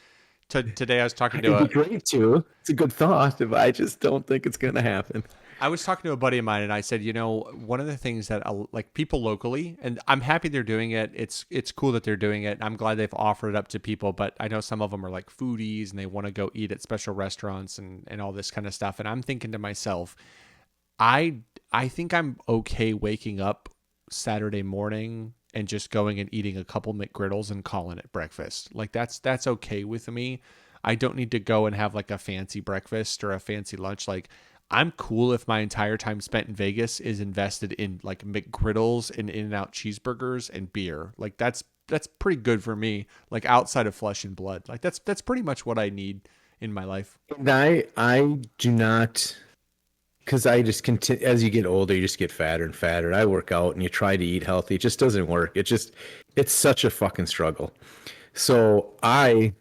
Speaker 2: today I was talking to
Speaker 1: It'd be
Speaker 2: a
Speaker 1: great to. It's a good thought, but I just don't think it's going to happen.
Speaker 2: I was talking to a buddy of mine, and I said, one of the things that like people locally, and I'm happy they're doing it. It's cool that they're doing it. I'm glad they've offered it up to people, but I know some of them are like foodies and they want to go eat at special restaurants and all this kind of stuff. And I'm thinking to myself, I think I'm okay waking up Saturday morning and just going and eating a couple McGriddles and calling it breakfast. Like that's okay with me. I don't need to go and have like a fancy breakfast or a fancy lunch. Like I'm cool if my entire time spent in Vegas is invested in like McGriddles and In-N-Out cheeseburgers and beer. Like that's pretty good for me. Like outside of flesh and blood. Like that's pretty much what I need in my life.
Speaker 1: And I do not, because I just continue, as you get older, you just get fatter and fatter. I work out and you try to eat healthy. It just doesn't work. It's such a fucking struggle. So I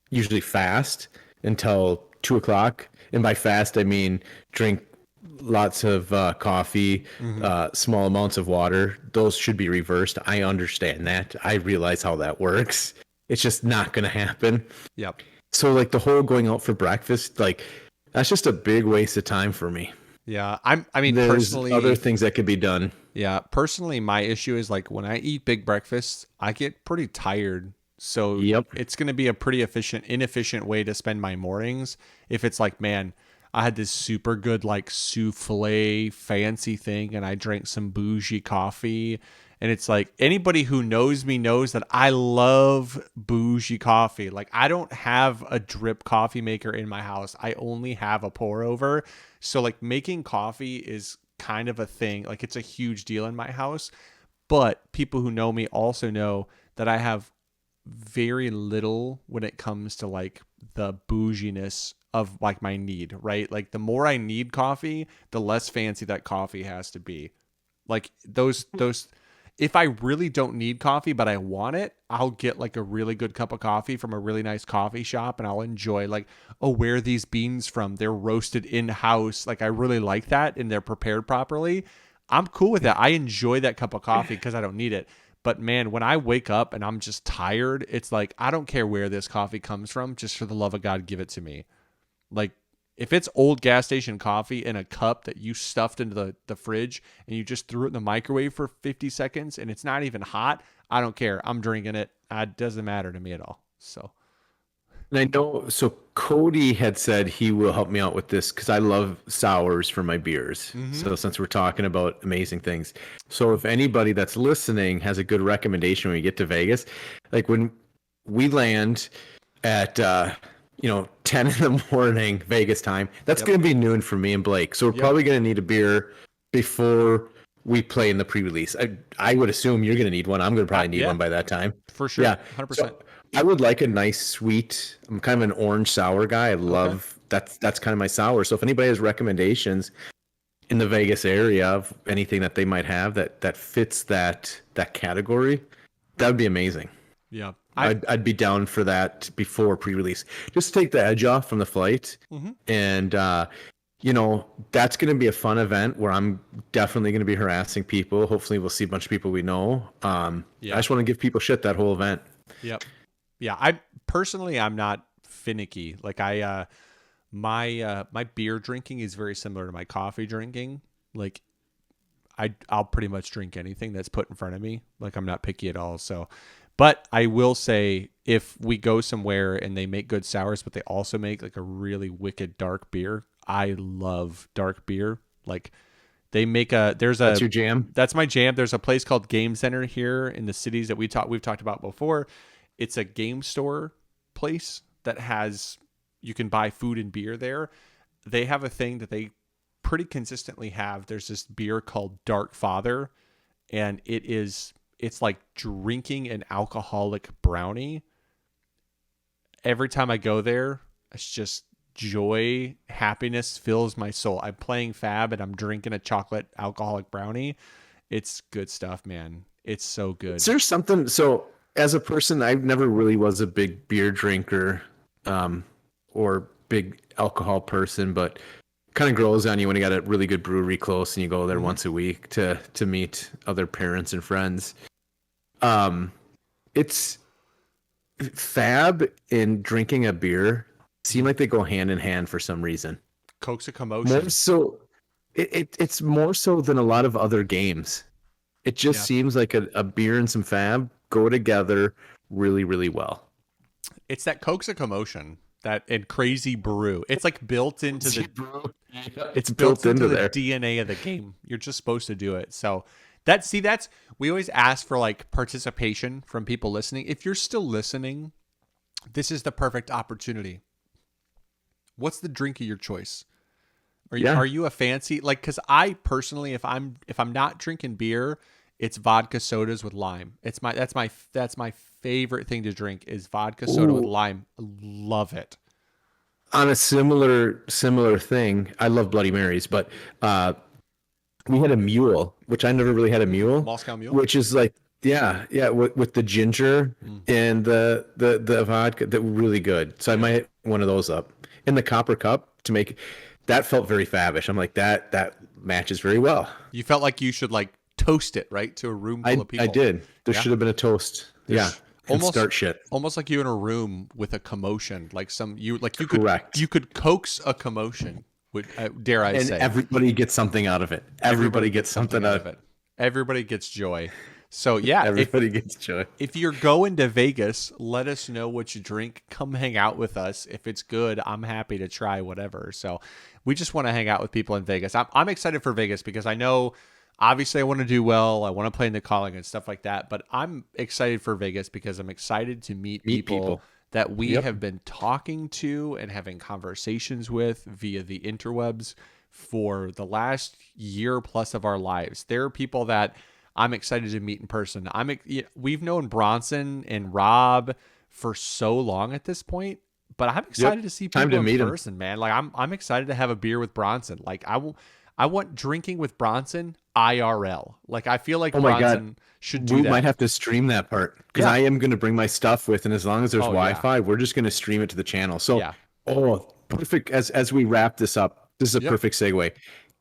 Speaker 1: usually fast until 2 o'clock. And by fast, I mean drink lots of coffee, small amounts of water. Those should be reversed. I understand that. I realize how that works. It's just not going to happen.
Speaker 2: Yep.
Speaker 1: So like the whole going out for breakfast, like that's just a big waste of time for me.
Speaker 2: Yeah. I mean,
Speaker 1: There's
Speaker 2: personally,
Speaker 1: other things that could be done.
Speaker 2: yeah, personally, my issue is like when I eat big breakfasts, I get pretty tired. So
Speaker 1: Yep.
Speaker 2: it's going to be a pretty inefficient way to spend my mornings. If it's like, man, I had this super good like souffle fancy thing and I drank some bougie coffee. And it's like anybody who knows me knows that I love bougie coffee. Like I don't have a drip coffee maker in my house. I only have a pour over. So like making coffee is kind of a thing. Like it's a huge deal in my house. But people who know me also know that I have very little when it comes to like the bouginess of like my need, right? Like the more I need coffee, the less fancy that coffee has to be. Like those if I really don't need coffee but I want it, I'll get like a really good cup of coffee from a really nice coffee shop and I'll enjoy like, oh, where are these beans from? They're roasted in-house. Like I really like that and they're prepared properly. I'm cool with that. I enjoy that cup of coffee because I don't need it. But man, when I wake up and I'm just tired, it's like, I don't care where this coffee comes from. Just for the love of God, give it to me. Like, if it's old gas station coffee in a cup that you stuffed into the fridge and you just threw it in the microwave for 50 seconds and it's not even hot, I don't care. I'm drinking it. It doesn't matter to me at all. So.
Speaker 1: And I know, so Cody had said he will help me out with this because I love sours for my beers.
Speaker 2: Mm-hmm.
Speaker 1: So since we're talking about amazing things, so if anybody that's listening has a good recommendation when we get to Vegas, like when we land at 10 in the morning Vegas time, that's going to be noon for me and Blake. So we're probably going to need a beer before we play in the pre-release. I would assume you're going to need one. I'm going to probably need one by that time.
Speaker 2: For sure.
Speaker 1: Yeah,
Speaker 2: 100%.
Speaker 1: So I would like a nice sweet. I'm kind of an orange sour guy. I love that's kind of my sour. So if anybody has recommendations in the Vegas area of anything that they might have that fits that category, that would be amazing.
Speaker 2: Yeah.
Speaker 1: I'd be down for that before pre-release. Just to take the edge off from the flight.
Speaker 2: Mm-hmm.
Speaker 1: And that's going to be a fun event where I'm definitely going to be harassing people. Hopefully we'll see a bunch of people we know. I just want to give people shit that whole event.
Speaker 2: Yep. Yeah, I'm not finicky. Like my beer drinking is very similar to my coffee drinking. Like I'll pretty much drink anything that's put in front of me. Like I'm not picky at all. So, but I will say if we go somewhere and they make good sours, but they also make like a really wicked dark beer, I love dark beer. Like they make that's
Speaker 1: your jam?
Speaker 2: That's my jam. There's a place called Game Center here in the cities that we've talked about before. It's a game store place that you can buy food and beer there. They have a thing that they pretty consistently have. There's this beer called Dark Father, and it's like drinking an alcoholic brownie. Every time I go there, it's just joy, happiness fills my soul. I'm playing Fab and I'm drinking a chocolate alcoholic brownie. It's good stuff, man. It's so good.
Speaker 1: Is there something, so as a person, I never really was a big beer drinker or big alcohol person, but kind of grows on you when you got a really good brewery close and you go there once a week to meet other parents and friends. It's Fab and drinking a beer seem like they go hand in hand for some reason.
Speaker 2: Coke's a
Speaker 1: More
Speaker 2: commotion.
Speaker 1: so, it's more so than a lot of other games. It just
Speaker 2: Yeah.
Speaker 1: seems like a beer and some Fab go together really, really well.
Speaker 2: It's that Coke's a commotion, that and crazy brew. It's like built into the
Speaker 1: It's
Speaker 2: built
Speaker 1: built
Speaker 2: into
Speaker 1: into
Speaker 2: the
Speaker 1: there.
Speaker 2: DNA of the game. You're just supposed to do it. So that's we always ask for like participation from people listening. If you're still listening, this is the perfect opportunity. What's the drink of your choice? Are
Speaker 1: Yeah.
Speaker 2: you a fancy like? Because I personally, if I'm not drinking beer, it's vodka sodas with lime. That's my favorite thing to drink is vodka soda with
Speaker 1: Ooh,
Speaker 2: lime. Love it.
Speaker 1: on a similar thing, I love Bloody Marys, but uh, we had a mule, which I never really had a mule,
Speaker 2: Moscow Mule.
Speaker 1: which is like yeah, with the ginger
Speaker 2: Mm.
Speaker 1: and the vodka, that were really good. So I might hit one of those up in the copper cup to make that felt very fabish. I'm like that matches very well.
Speaker 2: You felt like you should like toast it right to a room full of
Speaker 1: I
Speaker 2: people.
Speaker 1: did. There
Speaker 2: Yeah.
Speaker 1: should have been a toast. Yeah,
Speaker 2: There's
Speaker 1: and
Speaker 2: almost
Speaker 1: start shit.
Speaker 2: almost like you in a room with a commotion, like
Speaker 1: Correct.
Speaker 2: you could coax a commotion. Would dare I
Speaker 1: And
Speaker 2: say?
Speaker 1: everybody gets something out of it. Everybody gets something out of it.
Speaker 2: Everybody gets joy. So yeah,
Speaker 1: Everybody gets joy.
Speaker 2: if you're going to Vegas, let us know what you drink. Come hang out with us. If it's good, I'm happy to try whatever. So we just want to hang out with people in Vegas. I'm excited for Vegas because I know obviously I want to do well. I want to play in the calling and stuff like that. But I'm excited for Vegas because I'm excited to meet people that we
Speaker 1: Yep.
Speaker 2: have been talking to and having conversations with via the interwebs for the last year plus of our lives. There are people that I'm excited to meet in person. We've known Bronson and Rob for so long at this point, but I'm excited to see
Speaker 1: Time
Speaker 2: people
Speaker 1: to
Speaker 2: in
Speaker 1: meet 'em.
Speaker 2: person, man. Like I'm excited to have a beer with Bronson. Like I want drinking with Bronson IRL. Like I feel like
Speaker 1: Oh my God.
Speaker 2: Bronson should do
Speaker 1: We
Speaker 2: that.
Speaker 1: might have to stream that part because
Speaker 2: Yeah.
Speaker 1: I am going to bring my stuff with, and as long as there's
Speaker 2: Oh, yeah.
Speaker 1: Wi-Fi, we're just going to stream it to the channel. So,
Speaker 2: Yeah.
Speaker 1: oh, perfect. As we wrap this up, this is a
Speaker 2: Yep.
Speaker 1: perfect segue.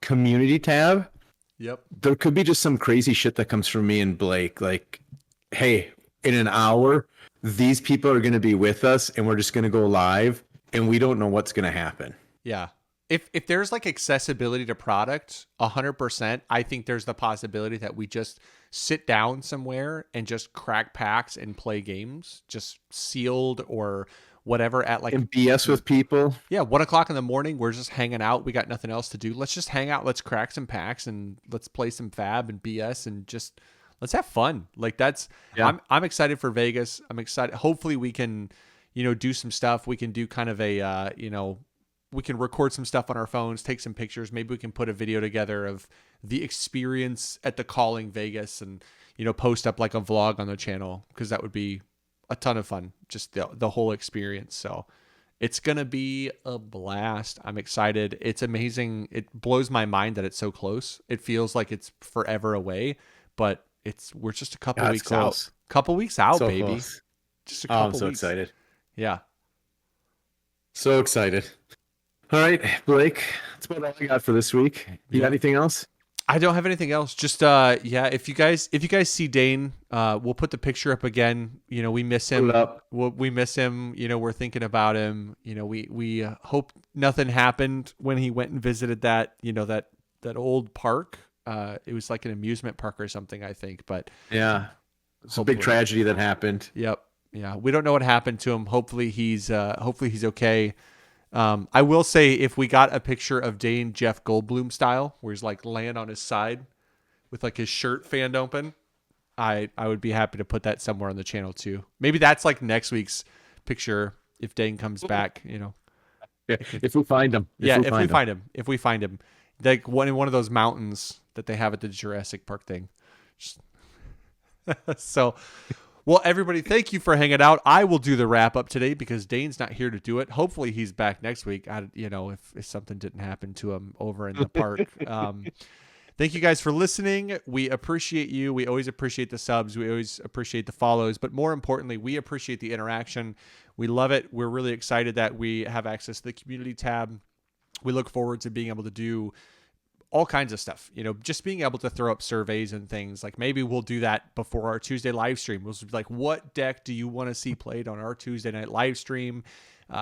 Speaker 1: Community tab.
Speaker 2: Yep.
Speaker 1: There could be just some crazy shit that comes from me and Blake. Like, hey, in an hour, these people are going to be with us, and we're just going to go live, and we don't know what's going to happen.
Speaker 2: Yeah. If there's like accessibility to product, 100%, I think there's the possibility that we just sit down somewhere and just crack packs and play games, just sealed or whatever at like
Speaker 1: And BS with people.
Speaker 2: 1 o'clock in the morning. We're just hanging out. We got nothing else to do. Let's just hang out. Let's crack some packs and let's play some Fab and BS and just let's have fun. Like that's
Speaker 1: Yeah.
Speaker 2: I'm excited for Vegas. I'm excited. Hopefully we can, do some stuff. We can do kind of a we can record some stuff on our phones, take some pictures. Maybe we can put a video together of the experience at the Calling Vegas and, post up like a vlog on the channel because that would be a ton of fun, just the whole experience. So it's going to be a blast. I'm excited. It's amazing. It blows my mind that it's so close. It feels like it's forever away, but we're just a couple
Speaker 1: Yeah, it's
Speaker 2: weeks
Speaker 1: close.
Speaker 2: out. Couple weeks out,
Speaker 1: So
Speaker 2: baby.
Speaker 1: close.
Speaker 2: Just a
Speaker 1: Oh,
Speaker 2: couple
Speaker 1: I'm so
Speaker 2: weeks.
Speaker 1: excited.
Speaker 2: Yeah.
Speaker 1: So excited. All right, Blake, that's about all I got for this week. You got anything else?
Speaker 2: I don't have anything else. Just if you guys see Dane, we'll put the picture up again. We miss him.
Speaker 1: Put it up.
Speaker 2: We miss him. We're thinking about him. We hope nothing happened when he went and visited that that old park. It was like an amusement park or something, I think. But
Speaker 1: Yeah. It's a
Speaker 2: hopefully.
Speaker 1: big tragedy that happened.
Speaker 2: Yep. Yeah. We don't know what happened to him. Hopefully he's okay. I will say if we got a picture of Dane Jeff Goldblum style, where he's like laying on his side with like his shirt fanned open, I would be happy to put that somewhere on the channel too. Maybe that's like next week's picture if Dane comes back,
Speaker 1: Yeah, if we find him.
Speaker 2: If we find him, like in one of those mountains that they have at the Jurassic Park thing. So, well, everybody, thank you for hanging out. I will do the wrap up today because Dane's not here to do it. Hopefully he's back next week. If something didn't happen to him over in the park. Thank you guys for listening. We appreciate you. We always appreciate the subs. We always appreciate the follows, but more importantly, we appreciate the interaction. We love it. We're really excited that we have access to the community tab. We look forward to being able to do all kinds of stuff, just being able to throw up surveys and things. Like maybe we'll do that before our Tuesday live stream. We'll be like, what deck do you want to see played on our Tuesday night live stream?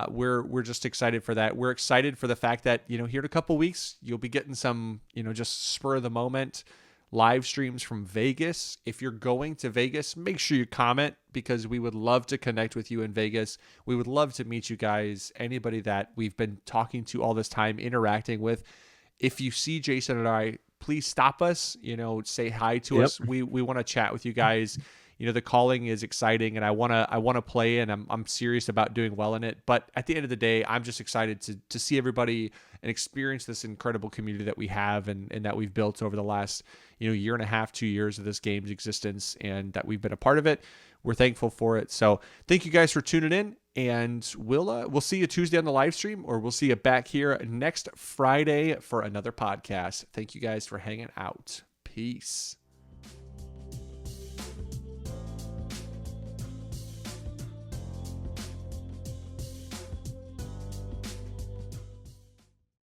Speaker 2: We're just excited for that. We're excited for the fact that, here in a couple weeks, you'll be getting some, just spur of the moment live streams from Vegas. If you're going to Vegas, make sure you comment, because we would love to connect with you in Vegas. We would love to meet you guys, anybody that we've been talking to all this time, interacting with. If you see Jason and I, please stop us, say hi to us. We want to chat with you guys. The calling is exciting, and I want to play, and I'm serious about doing well in it. But at the end of the day, I'm just excited to see everybody and experience this incredible community that we have and that we've built over the last, year and a half, 2 years of this game's existence, and that we've been a part of it. We're thankful for it. So thank you guys for tuning in, and we'll see you Tuesday on the live stream, or we'll see you back here next Friday for another podcast. Thank you guys for hanging out. Peace.